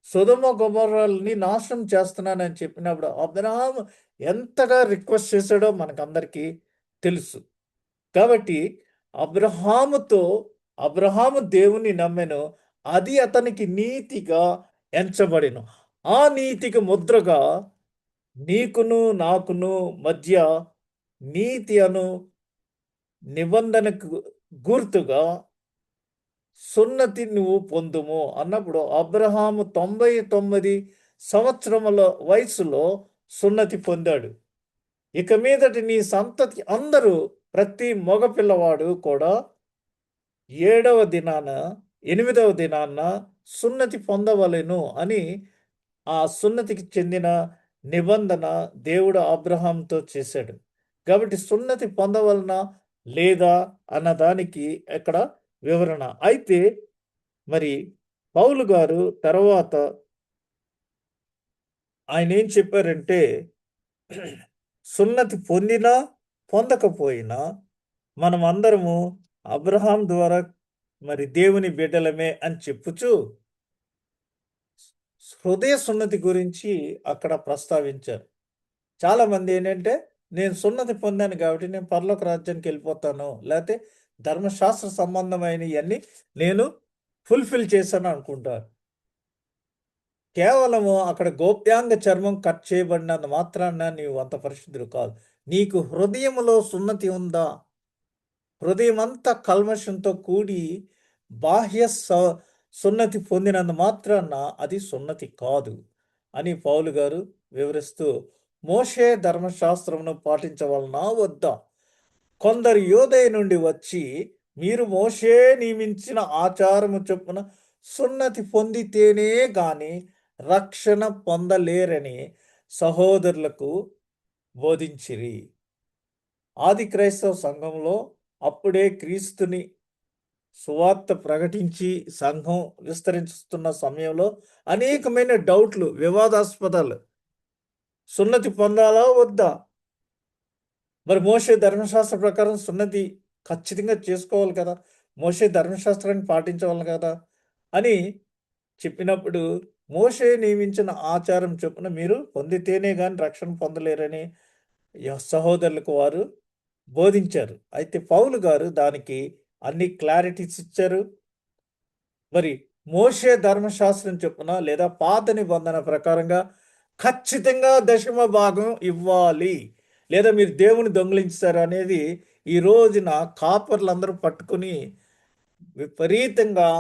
సొదొమ గొమొర్రాలని నాశనం చేస్తున్నానని చెప్పినప్పుడు అబ్రహాము ఎంతగా రిక్వెస్ట్ చేశాడో మనకందరికీ తెలుసు. కాబట్టి అబ్రహాము దేవుని నమ్మెను, అది అతనికి నీతిగా ఎంచబడెను. ఆ నీతికి ముద్రగా నీకును నాకును మధ్య నీతి అను నిబంధనకు గుర్తుగా సున్నతి నువ్వు పొందుము అన్నప్పుడు అబ్రహాము 99 సంవత్సరముల వయసులో సున్నతి పొందాడు. ఇక మీదట నీ సంతతి అందరూ ప్రతి మగ పిల్లవాడు కూడా 8వ దినాన సున్నతి పొందవలెను అని ఆ సున్నతికి చెందిన నిబంధన దేవుడు అబ్రహాంతో చేశాడు. కాబట్టి సున్నతి పొందవలనా లేదా అన్నదానికి ఇక్కడ వివరణ. అయితే మరి పౌలు గారు తర్వాత ఆయన ఏం చెప్పారంటే సున్నతి పొందినా పొందకపోయినా మనం అందరము అబ్రహాం ద్వారా మరి దేవుని బిడ్డలమే అని చెప్పుచు హృదయ సున్నతి గురించి అక్కడ ప్రస్తావించారు. చాలామంది ఏంటంటే నేను సున్నతి పొందాను కాబట్టి నేను పరలోక రాజ్యానికి వెళ్ళిపోతాను, లేకపోతే ధర్మశాస్త్ర సంబంధమైన ఇవన్నీ నేను ఫుల్ఫిల్ చేశాను అనుకుంటారు. కేవలము అక్కడ గోప్యాంగ చర్మం కట్ చేయబడినంత మాత్రాన నీవు అంత పరిశుద్ధుడు కాదు. నీకు హృదయములో సున్నతి ఉందా? హృదయం అంతా కల్మషంతో కూడి బాహ్య సున్నతి పొందినంత మాత్రాన అది సున్నతి కాదు అని పౌలు గారు వివరిస్తూ మోషే ధర్మశాస్త్రమును పాటించవలనా వద్దా? కొందరు యోదయ నుండి వచ్చి మీరు మోషే నియమించిన ఆచారము చొప్పున సున్నతి పొందితేనే గాని రక్షణ పొందలేరని సహోదరులకు బోధించిరి. ఆది క్రైస్తవ సంఘంలో అప్పుడే క్రీస్తుని సువార్త ప్రకటించి సంఘం విస్తరిస్తున్న సమయంలో అనేకమైన డౌట్లు, వివాదాస్పదాలు. సున్నతి పొందాలా వద్దా? మరి మోషే ధర్మశాస్త్ర ప్రకారం సున్నతి ఖచ్చితంగా చేసుకోవాలి కదా! మోషే ధర్మశాస్త్రాన్ని పాటించవాలి కదా! అని చెప్పినప్పుడు మోషే నియమించిన ఆచారం చొప్పున మీరు పొందితేనే గాని రక్షణ పొందలేరని సహోదరులకు వారు బోధించారు. అయితే పౌలు గారు దానికి అన్ని క్లారిటీస్ ఇచ్చారు. మరి మోషే ధర్మశాస్త్రం చొప్పున లేదా పాత నిబంధన ప్రకారంగా ఖచ్చితంగా దశమ భాగం ఇవ్వాలి. లేదా మీరు దేవుని దొంగిలించారు అనేది ఈ రోజున కాపర్లందరూ పట్టుకుని విపరీతంగా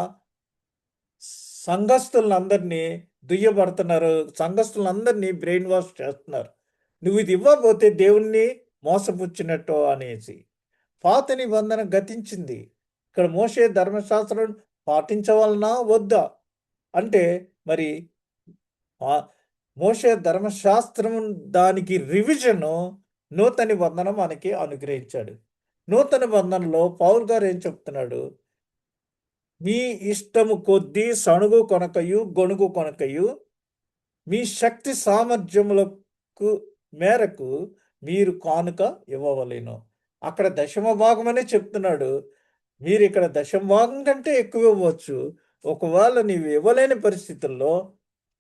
సంఘస్థులందరినీ దుయ్యబడుతున్నారు. సంఘస్థులందరినీ బ్రెయిన్ వాష్ చేస్తున్నారు. నువ్వు ఇది ఇవ్వకపోతే దేవుణ్ణి మోసపుచ్చినట్టు అనేసి. పాత నిబంధన గతించింది. ఇక్కడ మోషే ధర్మశాస్త్రం పాటించవలనా వద్దా? అంటే మరి ఆ మోషే ధర్మశాస్త్రం దానికి రివిజను నూతన నిబంధన మనకి అనుగ్రహించాడు. నూతన నిబంధనలో పౌలు గారు ఏం చెప్తున్నాడు? మీ ఇష్టము కొద్దీ సణుగు కొనకయు గొణుగు కొనకయు మీ శక్తి సామర్థ్యములకు మేరకు మీరు కానుక ఇవ్వవలెను. అక్కడ దశమ భాగమనే చెప్తున్నాడు. మీరు ఇక్కడ దశమ భాగం కంటే ఎక్కువ ఇవ్వచ్చు. ఒకవేళ నీవు ఇవ్వలేని పరిస్థితుల్లో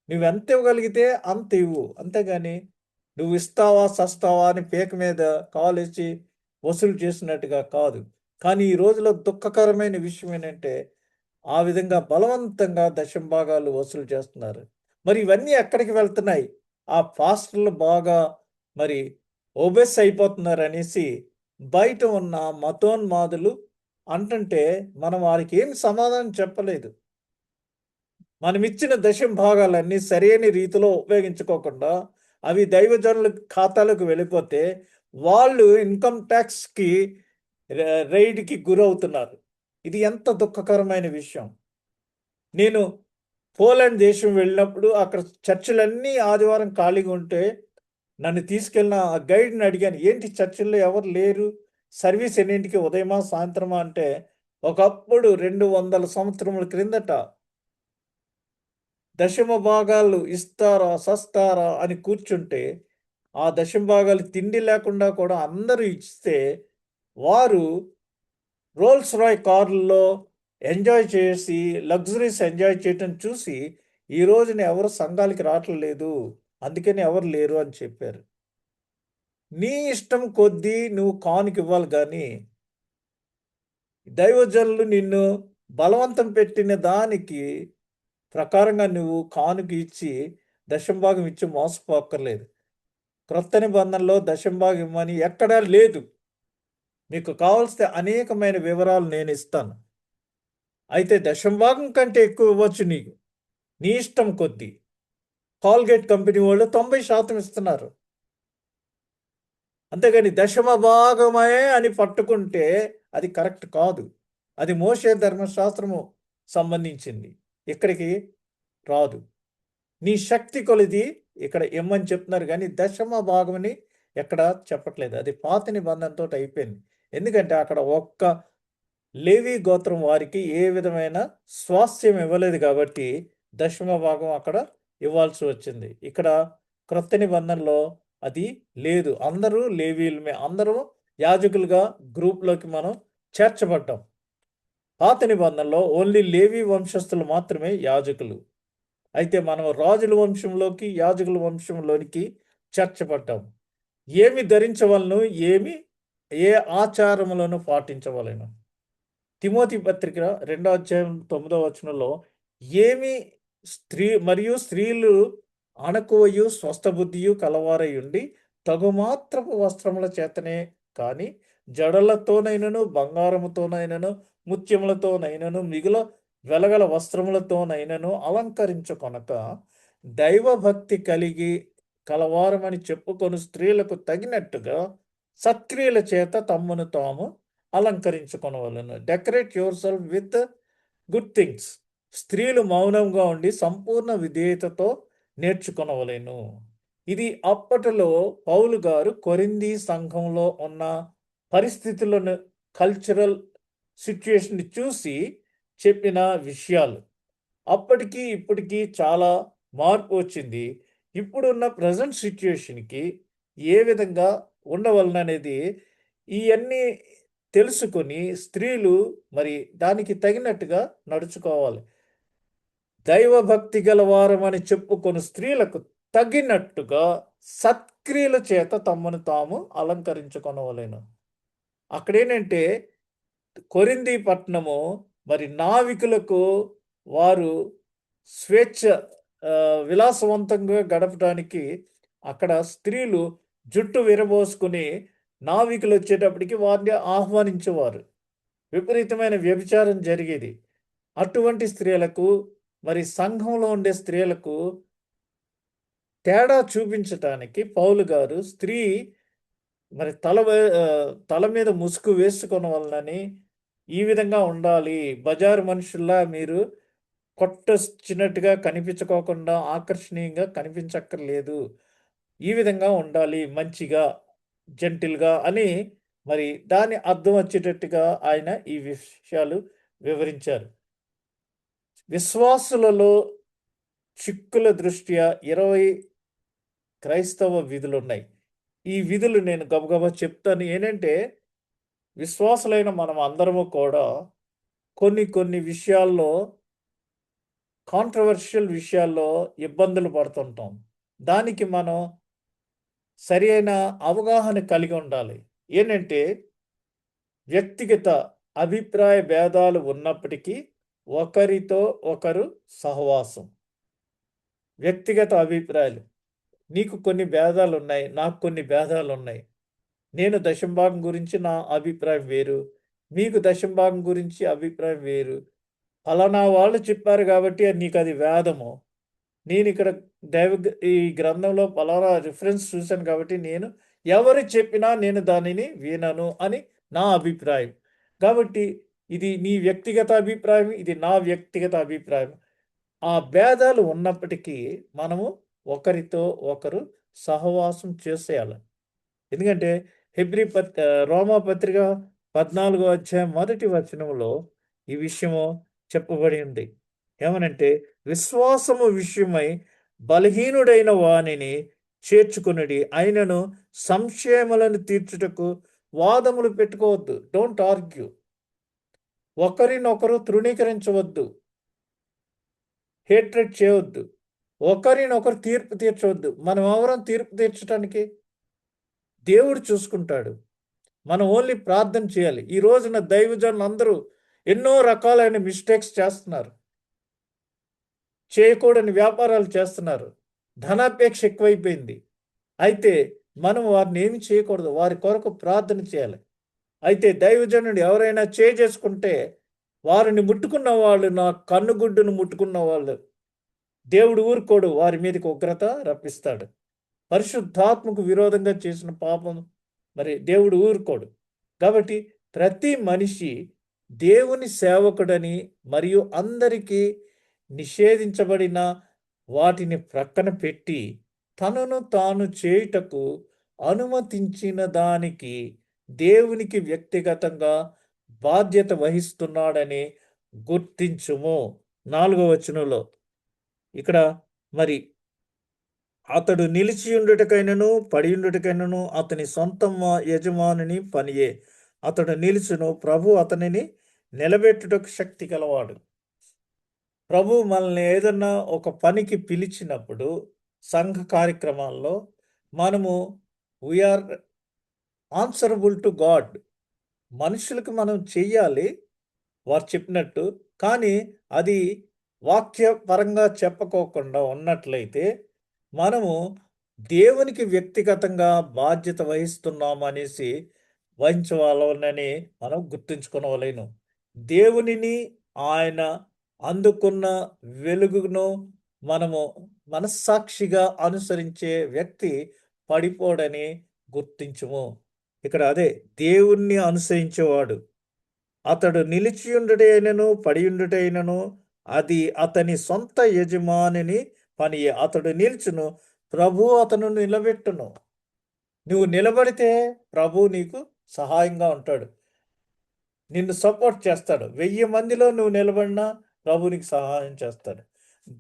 నువ్వెంత ఇవ్వగలిగితే అంత ఇవ్వు. అంతేగాని నువ్వు ఇస్తావా సస్తావా అని పీక మీద కాలేసి వసూలు చేసినట్టుగా కాదు. కానీ ఈ రోజులో దుఃఖకరమైన విషయం ఏంటంటే ఆ విధంగా బలవంతంగా దశమ భాగాలు వసూలు చేస్తున్నారు. మరి ఇవన్నీ ఎక్కడికి వెళ్తున్నాయి? ఆ పాస్టర్లు బాగా మరి ఓబెస్ అయిపోతున్నారు అనేసి బయట ఉన్న మతోన్మాదులు అంటుంటే మనం వారికి ఏమి సమాధానం చెప్పలేదు. మనమిచ్చిన దశమ భాగాలన్నీ సరైన రీతిలో ఉపయోగించుకోకుండా అవి దైవజనుల ఖాతాలకు వెళ్ళిపోతే వాళ్ళు ఇన్కమ్ ట్యాక్స్కి రైడ్కి గురవుతున్నారు. ఇది ఎంత దుఃఖకరమైన విషయం. నేను పోలాండ్ దేశం వెళ్ళినప్పుడు అక్కడ చర్చిలన్నీ ఆదివారం ఖాళీగా ఉంటే నన్ను తీసుకెళ్ళిన ఆ గైడ్ని అడిగాను, ఏంటి చర్చిల్లో ఎవరు లేరు, సర్వీస్ ఎన్నింటికి, ఉదయమా సాయంత్రమా అంటే ఒకప్పుడు 200 సంవత్సరముల క్రిందట దశమ భాగాలు ఇస్తారా సస్తారా అని కూర్చుంటే ఆ దశమ భాగాలు తిండి లేకుండా కూడా అందరూ ఇస్తే వారు రోల్స్ రాయ్ కార్లలో ఎంజాయ్ చేసి లగ్జరీస్ ఎంజాయ్ చేయటం చూసి ఈ రోజున ఎవరు సంఘాలకి రావట్లేదు, అందుకని ఎవరు లేరు అని చెప్పారు. నీ ఇష్టం కొద్దీ నువ్వు కానుక ఇవ్వాలి కానీ దైవజనులు నిన్ను బలవంతం పెట్టిన దానికి ప్రకారంగా నువ్వు కానుక ఇచ్చి దశంభాగం ఇచ్చి మోసపోక్కర్లేదు. క్రొత్త నిబంధనలో దశంభాగం ఇవ్వమని ఎక్కడా లేదు. మీకు కావాల్సిన అనేకమైన వివరాలు నేను ఇస్తాను. అయితే దశంభాగం కంటే ఎక్కువ ఇవ్వచ్చు నీకు, నీ ఇష్టం కొద్దీ. కాల్గేట్ కంపెనీ వాళ్ళు 90% ఇస్తున్నారు. అంతేగాని దశమ భాగమే అని పట్టుకుంటే అది కరెక్ట్ కాదు. అది మోషే ధర్మశాస్త్రము సంబంధించింది, ఇక్కడికి రాదు. నీ శక్తి కొలిది ఇక్కడ ఇమ్మని చెప్తున్నారు కానీ దశమ భాగమని ఎక్కడ చెప్పట్లేదు. అది పాత నిబంధనతో అయిపోయింది. ఎందుకంటే అక్కడ ఒక్క లేవి గోత్రం వారికి ఏ విధమైన స్వాస్థ్యం ఇవ్వలేదు కాబట్టి దశమ భాగం అక్కడ ఇవ్వాల్సి వచ్చింది. ఇక్కడ క్రొత్త నిబంధనలో అది లేదు. అందరూ లేవీలమే, అందరూ యాజకులుగా గ్రూప్లోకి మనం చేర్చబడ్డాం. పాత నిబంధనలో ఓన్లీ లేవి వంశస్థులు మాత్రమే యాజకులు. అయితే మనం రాజుల వంశంలోకి యాజకుల వంశంలోనికి చేర్చబడ్డాం. ఏమి ధరించవలను, ఏ ఆచారములను పాటించవలను. తిమోతి పత్రిక 2వ అధ్యాయం 9వ వచనంలో ఏమి స్త్రీలు అణకువయు స్వస్థబుద్ధియు కలవారై ఉండి తగుమాత్రపు వస్త్రముల చేతనే కానీ జడలతోనైనను బంగారముతోనైనను ముత్యములతోనైనను మిగుల వెలగల వస్త్రములతోనైనను అలంకరించుకొనక దైవభక్తి కలిగి కలవారమని చెప్పుకొని స్త్రీలకు తగినట్టుగా సత్క్రియల చేత తమ్మును తాము అలంకరించుకొనవలను. Decorate yourself with good things. స్త్రీలు మౌనంగా ఉండి సంపూర్ణ విధేయతతో నేర్చుకొనవలెను. ఇది అప్పటిలో పౌలు గారు కొరింథీ సంఘంలో ఉన్న పరిస్థితులను, కల్చరల్ సిచ్యుయేషన్ చూసి చెప్పిన విషయాలు. అప్పటికి ఇప్పటికి చాలా మార్పు వచ్చింది. ఇప్పుడున్న ప్రజెంట్ సిచ్యుయేషన్‌కి ఏ విధంగా ఉండవలననేది ఇయన్నీ తెలుసుకొని స్త్రీలు మరి దానికి తగినట్టుగా నడుచుకోవాలి. దైవభక్తి గలవారమని చెప్పుకొని స్త్రీలకు తగినట్టుగా సత్క్రియల చేత తమను తాము అలంకరించుకొనవలెను. అక్కడేంటంటే కొరింథీ పట్టణము మరి నావికులకు వారు స్వేచ్ఛ విలాసవంతంగా గడపడానికి అక్కడ స్త్రీలు జుట్టు విరబోసుకొని నావికులొచ్చేటప్పటికి వారిని ఆహ్వానించేవారు. విపరీతమైన వ్యభిచారం జరిగేది. అటువంటి స్త్రీలకు మరి సంఘంలో ఉండే స్త్రీలకు తేడా చూపించటానికి పౌలు గారు స్త్రీ మరి తల మీద ముసుగు వేసుకొనవలనని ఈ విధంగా ఉండాలి. బజారు మనుషుల్లా మీరు కొట్టొచ్చినట్టుగా కనిపించుకోకుండా ఆకర్షణీయంగా కనిపించక్కర్లేదు. ఈ విధంగా ఉండాలి మంచిగా, జెంటిల్‌గా అని మరి దాని అర్థం వచ్చేటట్టుగా ఆయన ఈ విషయాలు వివరించారు. విశ్వాసులలో చిక్కుల దృష్ట్యా 20 క్రైస్తవ విధులున్నాయి. ఈ విధులు నేను గబగబా చెప్తాను. ఏంటంటే విశ్వాసులైన మనం అందరము కూడా కొన్ని కొన్ని విషయాల్లో కాంట్రోవర్షియల్ విషయాల్లో ఇబ్బందులు పడుతుంటాం. దానికి మనం సరి అయిన అవగాహన కలిగి ఉండాలి. ఏంటంటే వ్యక్తిగత అభిప్రాయ భేదాలు ఉన్నప్పటికీ ఒకరితో ఒకరు సహవాసం. వ్యక్తిగత అభిప్రాయాలు. నీకు కొన్ని భేదాలున్నాయి. నాకు కొన్ని భేదాలున్నాయి. నేను దశంభాగం గురించి నా అభిప్రాయం వేరు. మీకు దశంభాగం గురించి అభిప్రాయం వేరు. ఫలానా వాళ్ళు చెప్పారు కాబట్టి నీకది వేదము. నేనిక్కడ ఈ గ్రంథంలో పలానా రిఫరెన్స్ చూశాను కాబట్టి నేను ఎవరు చెప్పినా నేను దానిని వినను అని నా అభిప్రాయం. కాబట్టి ఇది నీ వ్యక్తిగత అభిప్రాయం. ఇది నా వ్యక్తిగత అభిప్రాయం. ఆ భేదాలు ఉన్నప్పటికీ మనము ఒకరితో ఒకరు సహవాసం చేసేయాలి. ఎందుకంటే రోమా పత్రిక 14వ అధ్యాయం మొదటి వచనంలో ఈ విషయము చెప్పబడి ఉంది. ఏమనంటే విశ్వాసము విషయమై బలహీనుడైన వానిని చేర్చుకొనుడి. అయినను సంశయములను తీర్చుటకు వాదములు పెట్టుకోవద్దు. Don't argue. ఒకరినొకరు తృణీకరించవద్దు. హేట్రెడ్ చేయవద్దు. ఒకరినొకరు తీర్పు తీర్చవద్దు. మనం ఎవరం తీర్పు తీర్చడానికి? దేవుడు చూసుకుంటాడు. మనం ఓన్లీ ప్రార్థన చేయాలి. ఈ రోజున దైవజనులు అందరూ ఎన్నో రకాలైన మిస్టేక్స్ చేస్తున్నారు. చేయకూడని వ్యాపారాలు చేస్తున్నారు. ధనాపేక్ష ఎక్కువైపోయింది. అయితే మనం వారిని ఏమి చేయకూడదు. వారి కొరకు ప్రార్థన చేయాలి. అయితే దైవజనుడు ఎవరైనా చేసుకుంటే వారిని ముట్టుకున్న వాళ్ళు నా కన్నుగుడ్డును ముట్టుకున్న వాళ్ళు దేవుడు ఊరుకోడు. వారి మీదకి ఉగ్రత రప్పిస్తాడు. పరిశుద్ధాత్మకు విరోధంగా చేసిన పాపం మరి దేవుడు ఊరుకోడు. కాబట్టి ప్రతి మనిషి దేవుని సేవకుడని మరియు అందరికీ నిషేధించబడిన వాటిని ప్రక్కన పెట్టి తనను తాను చేయుటకు అనుమతించిన దానికి దేవునికి వ్యక్తిగతంగా బాధ్యత వహిస్తున్నాడని గుర్తించుము. 4వ వచనంలో ఇక్కడ మరి అతడు నిలిచియుండుటకైనను పడియుండుటకైనను అతని సొంత యజమానుని పనియే. అతడు నిలుచును, ప్రభు అతనిని నిలబెట్టుటకు శక్తి గలవాడు. ప్రభు మనల్ని ఏదన్నా ఒక పనికి పిలిచినప్పుడు సంఘ కార్యక్రమాల్లో మనము వీఆర్ ఆన్సరబుల్ టు గాడ్. మనుషులకు మనం చెయ్యాలి వారు చెప్పినట్టు. కానీ అది వాక్యపరంగా చెప్పుకోకుండా ఉన్నట్లయితే మనము దేవునికి వ్యక్తిగతంగా బాధ్యత వహిస్తున్నాము అనేసి వహించవాలని మనం గుర్తుంచుకోవలేను. దేవునిని ఆయన అందుకున్న వెలుగును మనము మనస్సాక్షిగా అనుసరించే వ్యక్తి పడిపోడని గుర్తించుము. ఇక్కడ అదే దేవుణ్ణి అనుసరించేవాడు అతడు నిలిచియుండుటైనను పడియుండుటైనను అది అతని సొంత యజమానిని పని. అతడు నిల్చును, ప్రభు అతను నిలబెట్టును. నువ్వు నిలబడితే ప్రభు నీకు సహాయంగా ఉంటాడు. నిన్ను సపోర్ట్ చేస్తాడు. 1000 మందిలో నువ్వు నిలబడినా ప్రభు నీకు సహాయం చేస్తాడు.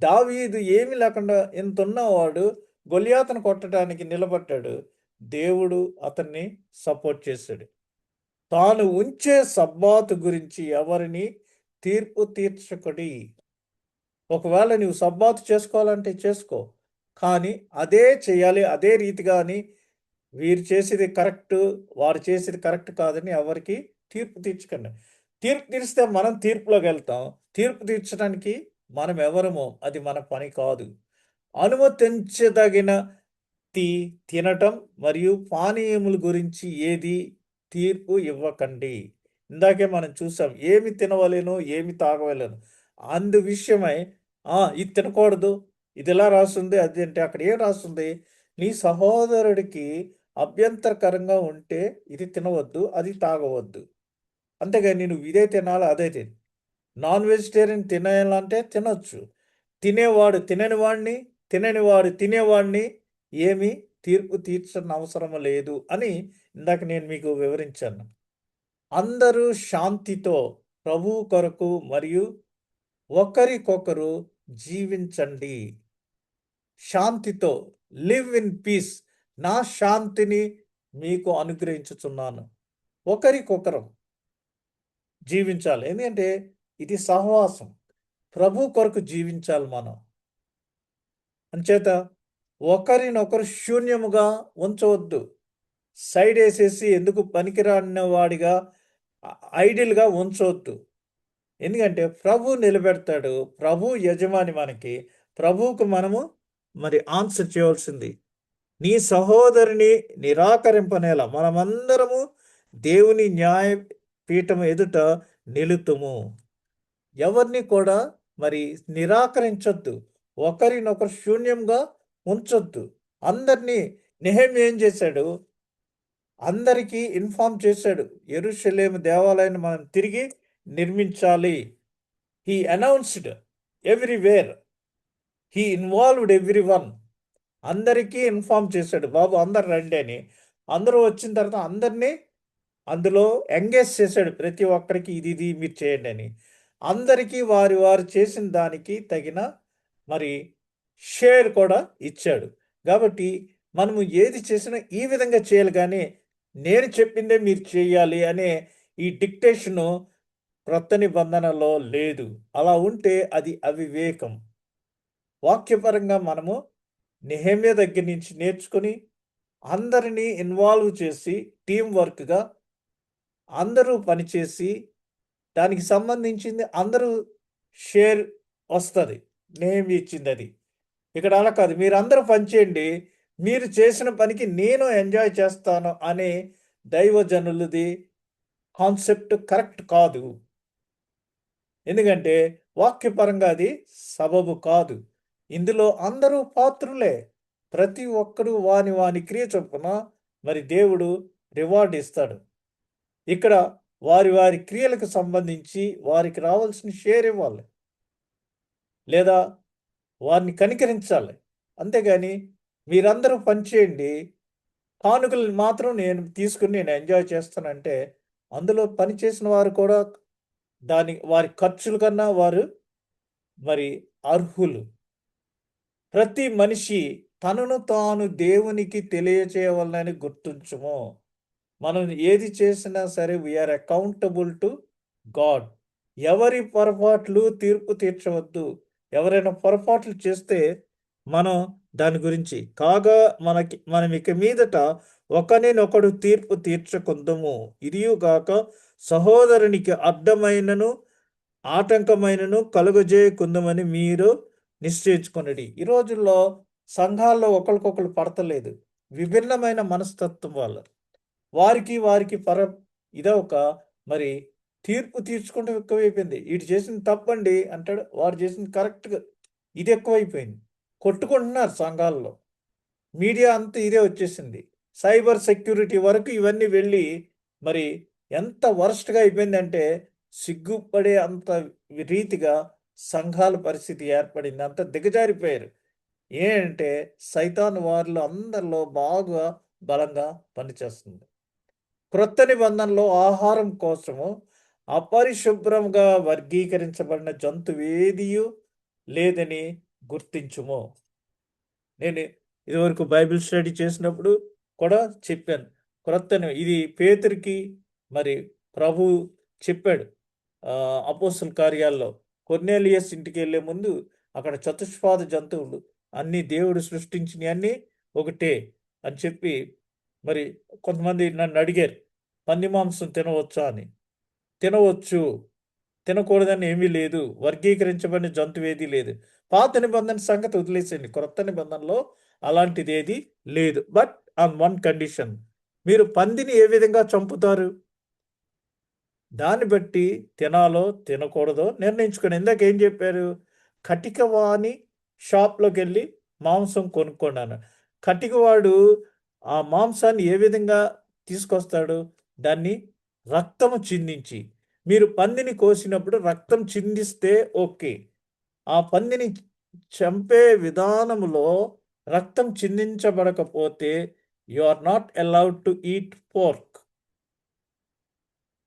దావీదు ఏమీ లేకుండా ఇంతున్నవాడు గొలియాతును కొట్టడానికి నిలబడ్డాడు. దేవుడు అతన్ని సపోర్ట్ చేశాడు. తాను ఉంచే సబ్బాతు గురించి ఎవరిని తీర్పు తీర్చకుడి. ఒకవేళ నువ్వు సబ్బాతు చేసుకోవాలంటే చేసుకో. కానీ అదే చేయాలి, అదే రీతిగా అని వీరు చేసేది కరెక్టు, వారు చేసేది కరెక్ట్ కాదని ఎవరికి తీర్పు తీర్చకండి. తీర్పు తీరిస్తే మనం తీర్పులోకెళ్తాం. తీర్పు తీర్చడానికి మనం ఎవరమో అది మన పని కాదు. అనుమతించదగిన తినటం మరియు పానీయముల గురించి ఏది తీర్పు ఇవ్వకండి. ఇందాకే మనం చూసాం. ఏమి తినవలెను, ఏమి తాగవలెను. అందు విషయమై ఇది తినకూడదు, ఇది ఇలా రాసుంది, అది అంటే అక్కడ ఏం రాసుంది? నీ సహోదరుడికి అభ్యంతరకరంగా ఉంటే ఇది తినవద్దు, అది తాగవద్దు. అంతేగాని నువ్వు ఇదే తినాలి, అదే తిను. నాన్ వెజిటేరియన్ తినేయాలంటే తినొచ్చు. తినేవాడు తిననివాడు తినేవాడిని ఏమి తీర్పు తీర్చని అవసరం లేదు అని ఇందాక నేను మీకు వివరించాను. అందరూ శాంతితో ప్రభువు కొరకు మరియు ఒకరికొకరు జీవించండి. శాంతితో లివ్ ఇన్ పీస్. నా శాంతిని మీకు అనుగ్రహించుచున్నాను. ఒకరికొకరం జీవించాలి. ఎందుకంటే ఇది సహవాసం. ప్రభు కొరకు జీవించాలి మనం. అంచేత ఒకరినొకరు శూన్యముగా ఉంచవద్దు. సైడ్ వేసేసి ఎందుకు పనికిరాని వాడిగా ఐడిల్గా ఉంచవద్దు. ఎందుకంటే ప్రభు నిలబెడతాడు. ప్రభు యజమాని మనకి. ప్రభువుకు మనము మరి ఆన్సర్ చేయవలసింది. నీ సహోదరిని నిరాకరింపనేలా మనమందరము దేవుని న్యాయ పీఠం ఎదుట నిలుతుము. ఎవరిని కూడా మరి నిరాకరించొద్దు. ఒకరినొకరు శూన్యంగా ఉంచొద్దు. అందరినీ నెహెమ్యా ఏం చేశాడు? అందరికీ ఇన్ఫార్మ్ చేశాడు. యెరూషలేము దేవాలయాన్ని మనం తిరిగి నిర్మించాలి. He announced everywhere. He involved everyone. అందరికీ ఇన్ఫార్మ్ చేశాడు. బాబు అందరు రండి అని. అందరూ వచ్చిన తర్వాత అందరినీ అందులో ఎంగేజ్ చేశాడు. ప్రతి ఒక్కరికి ఇది ఇది మీరు చేయండి అని. అందరికీ వారు చేసిన దానికి తగిన మరి షేర్ కూడా ఇచ్చాడు. కాబట్టి మనము ఏది చేసినా ఈ విధంగా చేయాలి, కానీ నేను చెప్పిందే మీరు చేయాలి అనే ఈ డిక్టేషను క్రొత్త నిబంధనలో లేదు. అలా ఉంటే అది అవివేకం. వాక్యపరంగా మనము నెహెమ్యా దగ్గర నుంచి నేర్చుకుని అందరినీ ఇన్వాల్వ్ చేసి టీం వర్క్గా అందరూ పనిచేసి దానికి సంబంధించింది అందరూ షేర్ వస్తుంది. నెహెమ్యా ఇచ్చింది అది. ఇక్కడ అలా కాదు. మీరు అందరూ పనిచేయండి, మీరు చేసిన పనికి నేను ఎంజాయ్ చేస్తాను అనే దైవజనులది కాన్సెప్ట్ కరెక్ట్ కాదు. ఎందుకంటే వాక్యపరంగా అది సబబు కాదు. ఇందులో అందరూ పాత్రులే. ప్రతి ఒక్కడు వాని క్రియ చొప్పున మరి దేవుడు రివార్డ్ ఇస్తాడు. ఇక్కడ వారి క్రియలకు సంబంధించి వారికి రావాల్సిన షేర్ ఇవ్వాలి, లేదా వారిని కనికరించాలి. అంతేగాని మీరందరూ పనిచేయండి, కానుకలను మాత్రం నేను తీసుకుని నేను ఎంజాయ్ చేస్తానంటే అందులో పని చేసిన వారు కూడా వారి ఖర్చుల కన్నా వారు మరి అర్హులు. ప్రతి మనిషి తనను తాను దేవునికి తెలియచేయవాలని గుర్తుంచుము. మనం ఏది చేసినా సరే వీఆర్ అకౌంటబుల్ టు గాడ్. ఎవరి పొరపాట్లు తీర్పు తీర్చవద్దు. ఎవరైనా పొరపాట్లు చేస్తే మనం దాని గురించి కాగా మనం ఇక మీదట ఒకరినొకడు తీర్పు తీర్చకుందుము. ఇదియుగాక సహోదరునికి అడ్డమైనను ఆటంకమైనను కలుగజేయకుందుమని మీరు నిశ్చయించుకొనుడి. ఈ రోజుల్లో సంఘాల్లో ఒకరికొకరు పడతలేదు. విభిన్నమైన మనస్తత్వం వాళ్ళు. వారికి ఇదొక మరి తీర్పు తీర్చుకుంటూ ఎక్కువైపోయింది. వీడు చేసింది తప్పండి అంటాడు, వాడు చేసింది కరెక్ట్గా. ఇది ఎక్కువైపోయింది. కొట్టుకుంటున్నారు సంఘాల్లో. మీడియా అంతా ఇదే వచ్చేసింది. సైబర్ సెక్యూరిటీ వరకు ఇవన్నీ వెళ్ళి మరి ఎంత వరస్ట్గా అయిపోయిందంటే సిగ్గుపడే అంత రీతిగా సంఘాల పరిస్థితి ఏర్పడింది. అంత దిగజారిపోయారు. ఏంటంటే సైతాను వారిలో అందరిలో బాగా బలంగా పనిచేస్తుంది. క్రొత్త నిబంధనలో ఆహారం కోసము అపరిశుభ్రంగా వర్గీకరించబడిన జంతువేదియు లేదని గుర్తించుము. నేను ఇదివరకు బైబిల్ స్టడీ చేసినప్పుడు కూడా చెప్పాను. ఇది పేతురుకి మరి ప్రభు చెప్పాడు. అపోస్తల కార్యాల్లో కొర్నేలియస్ ఇంటికెళ్ళే ముందు అక్కడ చతుష్పాద జంతువులు అన్నీ దేవుడు సృష్టించినవి అన్నీ ఒకటే అని చెప్పి, మరి కొంతమంది నన్ను అడిగారు, పంది మాంసం తినవచ్చా అని. తినవచ్చు, తినకూడదని ఏమీ లేదు. వర్గీకరించబడిన జంతువు ఏదీ లేదు. పాత నిబంధన సంగతి వదిలేసేయండి. క్రొత్త నిబంధనలో అలాంటిది ఏది లేదు. బట్ ఆన్ వన్ కండిషన్, మీరు పందిని ఏ విధంగా చంపుతారు? దాన్ని బట్టి తినాలో తినకూడదో నిర్ణయించుకోండి. ఇందాక ఏం చెప్పారు? కటికవాని షాప్లోకి వెళ్ళి మాంసం కొనుక్కున్నాను. కటికవాడు ఆ మాంసాన్ని ఏ విధంగా తీసుకొస్తాడు? దాన్ని రక్తము చిందించి. మీరు పందిని కోసినప్పుడు రక్తం చిందిస్తే ఓకే. ఆ పందిని చంపే విధానములో రక్తం చిందించబడకపోతే you are not allowed to eat pork.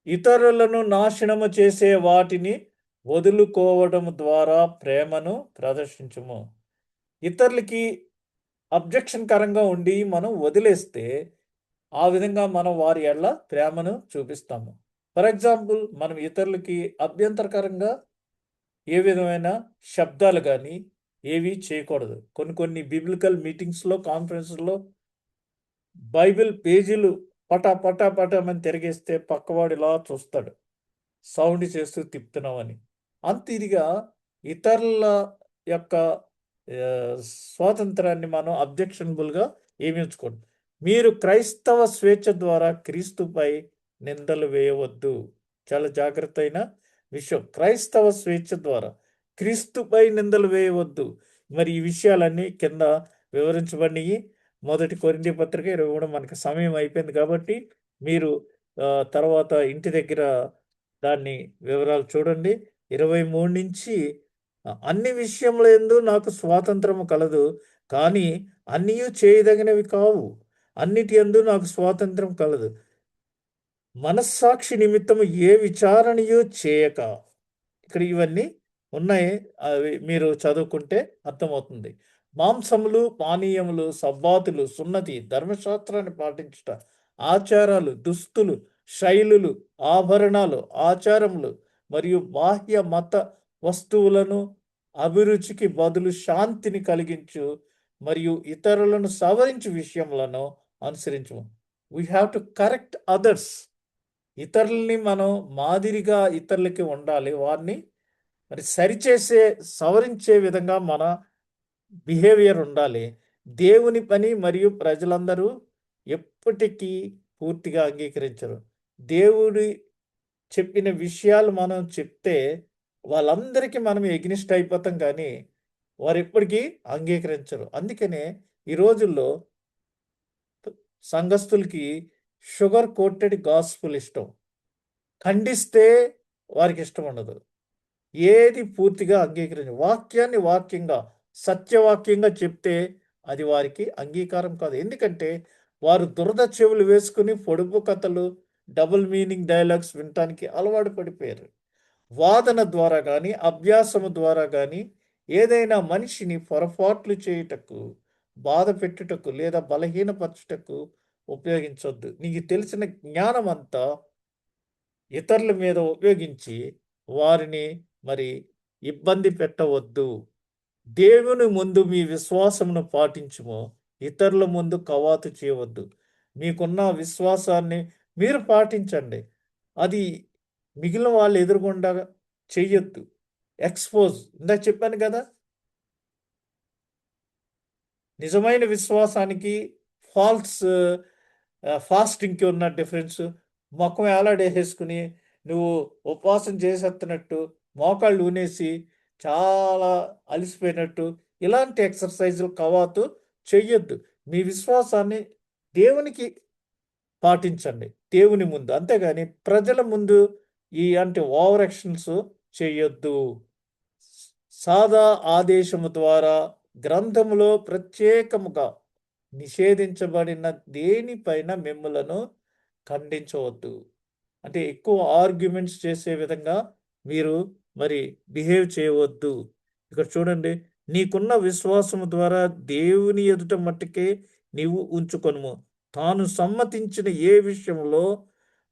ఇతరులను నాశనము చేసే వాటిని వదులుకోవడం ద్వారా ప్రేమను ప్రదర్శించుము. ఇతరులకి అబ్జెక్షన్కరంగా ఉండి మనం వదిలేస్తే ఆ విధంగా మనం వారి ఎడల ప్రేమను చూపిస్తాము. ఫర్ ఎగ్జాంపుల్, మనం ఇతరులకి అభ్యంతరకరంగా ఏ విధమైన శబ్దాలు కానీ ఏవి చేయకూడదు. కొన్ని బిబ్లికల్ మీటింగ్స్లో, కాన్ఫరెన్స్లో బైబిల్ పేజీలు పటా పటా పటామని తిరిగేస్తే పక్కవాడు ఇలా చూస్తాడు, సౌండ్ చేస్తూ తిప్పుతున్నామని. అంత ఇదిగా ఇతరుల యొక్క స్వాతంత్రాన్ని మనం అబ్జెక్షనబుల్గా ఏమి ఉంచుకోండి. మీరు క్రైస్తవ స్వేచ్ఛ ద్వారా క్రీస్తుపై నిందలు వేయవద్దు. చాలా జాగ్రత్త అయిన విషయం. క్రైస్తవ స్వేచ్ఛ ద్వారా క్రీస్తుపై నిందలు వేయవద్దు. మరి ఈ విషయాలన్నీ కింద వివరించబడినవి. 1 కొరింథీ పత్రిక 23. మనకి సమయం అయిపోయింది కాబట్టి మీరు తర్వాత ఇంటి దగ్గర దాన్ని వివరాలు చూడండి. 23 నుంచి అన్ని విషయముల యందు నాకు స్వాతంత్రము కలదు, కానీ అన్నీయు చేయదగినవి కావు. అన్నిటి యందు నాకు స్వాతంత్రం కలదు, మనస్సాక్షి నిమిత్తము ఏ విచారణయో చేయక. ఇక్కడ ఇవన్నీ ఉన్నాయి, అవి మీరు చదువుకుంటే అర్థమవుతుంది. మాంసములు, పానీయములు, సబ్బాతులు, సున్నతి, ధర్మశాస్త్రాన్ని పాటించుట, ఆచారాలు, దుస్తులు, శైలులు, ఆభరణాలు, ఆచారములు మరియు బాహ్య మత వస్తువులను అభిరుచికి బదులు శాంతిని కలిగించు మరియు ఇతరులను సవరించు విషయములను అనుసరించు. We have to correct others. ఇతరుల్ని మనం మాదిరిగా ఇతరులకి ఉండాలి. వారిని మరి సరిచేసే, సవరించే విధంగా మన బిహేవియర్ ఉండాలి. దేవుని పని మరియు ప్రజలందరూ ఎప్పటికీ పూర్తిగా అంగీకరించరు. దేవుడి చెప్పిన విషయాలు మనం చెప్తే వాళ్ళందరికీ మనం ఎగ్నిస్ట్ అయిపోతాం, కానీ వారు ఎప్పటికీ అంగీకరించరు. అందుకనే ఈ రోజుల్లో సంఘస్థులకి షుగర్ కోటెడ్ గాస్పుల్ ఇష్టం. ఖండిస్తే వారికి ఇష్టం ఉండదు. ఏది పూర్తిగా అంగీకరించు. వాక్యాన్ని వాక్యంగా, సత్యవాక్యంగా చెప్తే అది వారికి అంగీకారం కాదు. ఎందుకంటే వారు దురద చెవులు వేసుకుని పొడుపు కథలు, డబుల్ మీనింగ్ డైలాగ్స్ వినటానికి అలవాటు పడిపోయారు. వాదన ద్వారా కానీ, అభ్యాసము ద్వారా కానీ ఏదైనా మనిషిని పొరపాట్లు చేయుటకు, బాధ పెట్టుటకు లేదా బలహీనపరచుటకు ఉపయోగించొద్దు. నీకు తెలిసిన జ్ఞానం అంతా ఇతరుల మీద ఉపయోగించి వారిని మరి ఇబ్బంది పెట్టవద్దు. దేవుని ముందు మీ విశ్వాసమును పాటించుము, ఇతరుల ముందు కవాతు చేయవద్దు. మీకున్న విశ్వాసాన్ని మీరు పాటించండి, అది మిగిలిన వాళ్ళు ఎదురుగుండా చెయ్యొద్దు. ఎక్స్పోజ్. ఇందాక చెప్పాను కదా, నిజమైన విశ్వాసానికి ఫాల్స్ ఫాస్టింగ్కి ఉన్న డిఫరెన్స్. మొఖం ఏలాడేసేసుకుని నువ్వు ఉపవాసం చేసేస్తున్నట్టు, మోకాళ్ళు ఊనేసి చాలా అలసిపోయినట్టు ఇలాంటి ఎక్సర్సైజులు కవాతు చెయ్యొద్దు. మీ విశ్వాసాన్ని దేవునికి పాటించండి, దేవుని ముందు. అంతేగాని ప్రజల ముందు అంటే ఓవర్ యాక్షన్స్ చేయొద్దు. సాదా ఆదేశము ద్వారా గ్రంథములో ప్రత్యేకముగా నిషేధించబడిన దేనిపైన మిమ్ములను ఖండించవద్దు. అంటే ఎక్కువ ఆర్గ్యుమెంట్స్ చేసే విధంగా మీరు మరి బిహేవ్ చేయవద్దు. ఇక్కడ చూడండి, నీకున్న విశ్వాసము ద్వారా దేవుని ఎదుట మట్టుకే నీవు ఉంచుకొనుము. తాను సమ్మతించిన ఏ విషయంలో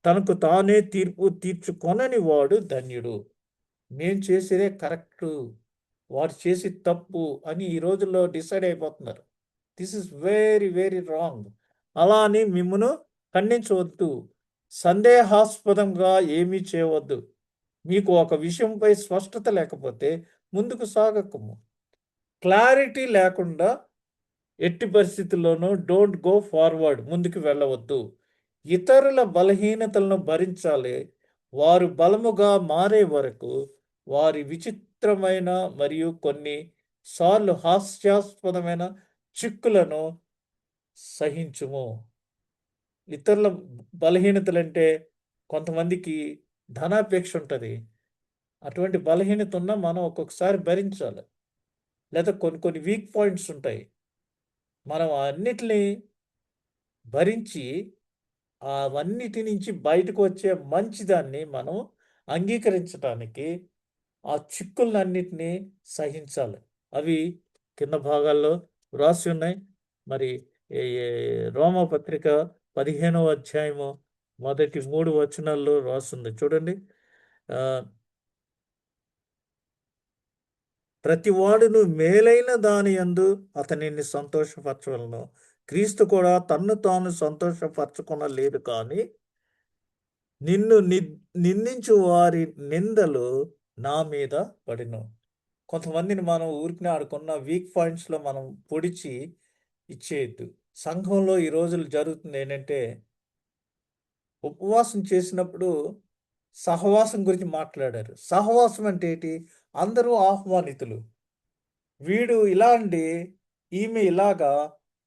తనకు తానే తీర్పు తీర్చుకొనని వాడు ధన్యుడు. మేము చేసేదే కరెక్టు, వాడు చేసి తప్పు అని ఈ రోజుల్లో డిసైడ్ అయిపోతున్నారు. This is very very wrong. అలా అని మిమ్మును ఖండించవద్దు, సందేహాస్పదంగా ఏమీ చేయవద్దు. మీకు ఒక విషయంపై స్పష్టత లేకపోతే ముందుకు సాగకము. క్లారిటీ లేకుండా ఎట్టి పరిస్థితుల్లోనూ డోంట్ గో ఫార్వర్డ్, ముందుకు వెళ్ళవద్దు. ఇతరుల బలహీనతలను భరించాలి. వారు బలముగా మారే వరకు వారి విచిత్రమైన మరియు కొన్ని సార్లు హాస్యాస్పదమైన చిక్కులను సహించుము. ఇతరుల బలహీనతలంటే కొంతమందికి ధనాపేక్ష ఉంటుంది. అటువంటి బలహీనత ఉన్నా మనం ఒక్కొక్కసారి భరించాలి. లేదా కొన్ని కొన్ని వీక్ పాయింట్స్ ఉంటాయి. మనం అన్నిటిని భరించి అవన్నిటి నుంచి బయటకు వచ్చే మంచిదాన్ని మనం అంగీకరించడానికి ఆ చిక్కులన్నిటినీ సహించాలి. అవి కింద భాగాల్లో వ్రాసి ఉన్నాయి. మరి రోమపత్రిక 15వ అధ్యాయము మొదటి 3 వచనాల్లో రాస్తుంది చూడండి. ప్రతివాడును మేలైన దాని యందు అతనిని సంతోషపరచవలను. క్రీస్తు కూడా తన్ను తాను సంతోషపరచుకొనలేదు, కానీ నిన్ను నిందించు వారి నిందలు నా మీద పడిను. కొంతమందిని మనం ఊరికి ఆడుకున్న వీక్ పాయింట్స్లో మనం పొడిచి ఇచ్చేయద్దు. సంఘంలో ఈ రోజులు జరుగుతుంది ఏంటంటే, ఉపవాసం చేసినప్పుడు సహవాసం గురించి మాట్లాడారు. సహవాసం అంటే ఏంటి? అందరూ ఆహ్వానితులు. వీడు ఇలా అండి, ఈమె ఇలాగా,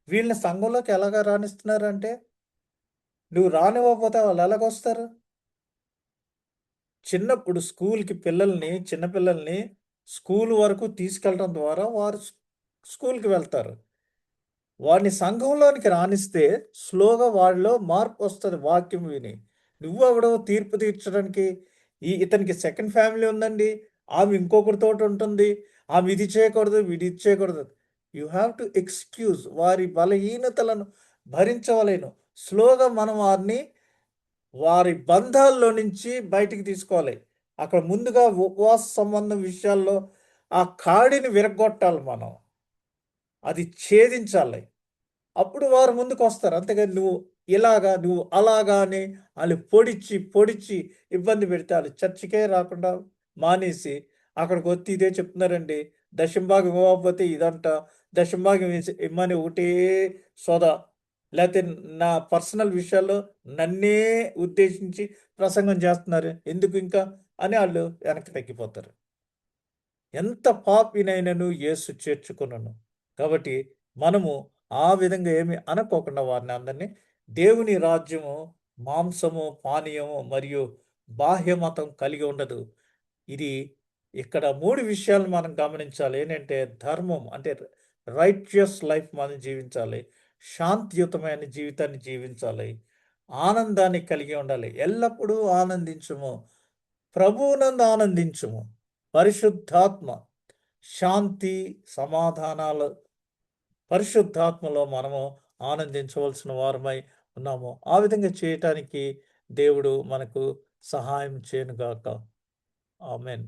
వీళ్ళని సంఘంలోకి ఎలాగా రాణిస్తున్నారంటే, నువ్వు రానివ్వకపోతే వాళ్ళు ఎలాగొస్తారు? చిన్నప్పుడు స్కూల్కి చిన్నపిల్లల్ని స్కూల్ వరకు తీసుకెళ్ళడం ద్వారా వారు స్కూల్కి వెళ్తారు. వాడిని సంఘంలోనికి రానిస్తే స్లోగా వాడిలో మార్పు వస్తుంది. వాక్యం విని నువ్వెవడో తీర్పు తీర్చడానికి. ఇతనికి సెకండ్ ఫ్యామిలీ ఉందండి, ఆమె ఇంకొకరితో ఉంటుంది, ఆమె ఇది చేయకూడదు, వీడి ఇది చేయకూడదు. You have to excuse. వారి బలహీనతలను భరించవలేను. స్లోగా మనం వారి బంధాల్లో నుంచి బయటికి తీసుకోవాలి. అక్కడ ముందుగా ఉపవాస సంబంధం విషయాల్లో ఆ కాడిని విరగొట్టాలి మనం. అది ఛేదించాలి. అప్పుడు వారు ముందుకు వస్తారు. అంతేగాని నువ్వు ఇలాగా, నువ్వు అలాగా అని వాళ్ళు పొడిచి ఇబ్బంది పెడితే వాళ్ళు చర్చికే రాకుండా మానేసి అక్కడికి వచ్చి ఇదే చెప్తున్నారండి. దశంభాగం ఇవ్వకపోతే ఇదంట, దశంభాగం ఇమ్మని ఒకటే సోదా. లేకపోతే నా పర్సనల్ విషయాల్లో నన్నే ఉద్దేశించి ప్రసంగం చేస్తున్నారు, ఎందుకు ఇంకా అని వాళ్ళు వెనక్కి తగ్గిపోతారు. ఎంత పాపినైనను యేసు చేర్చుకున్నాను. కాబట్టి మనము ఆ విధంగా ఏమి అనుకోకుండా వారిని అందరినీ, దేవుని రాజ్యము మాంసము, పానీయము మరియు బాహ్య మతం కలిగి ఉండదు. ఇది ఇక్కడ 3 విషయాలు మనం గమనించాలి. ఏంటంటే ధర్మం అంటే రైచియస్ లైఫ్ మనం జీవించాలి, శాంతియుతమైన జీవితాన్ని జీవించాలి, ఆనందాన్ని కలిగి ఉండాలి. ఎల్లప్పుడూ ఆనందించుము, ప్రభువునందు ఆనందించుము. పరిశుద్ధాత్మ, శాంతి, సమాధానాలు పరిశుద్ధాత్మలో మనము ఆనందించవలసిన వారమై ఉన్నాము. ఆ విధంగా చేయటానికి దేవుడు మనకు సహాయం చేయనుగాక. ఆమెన్.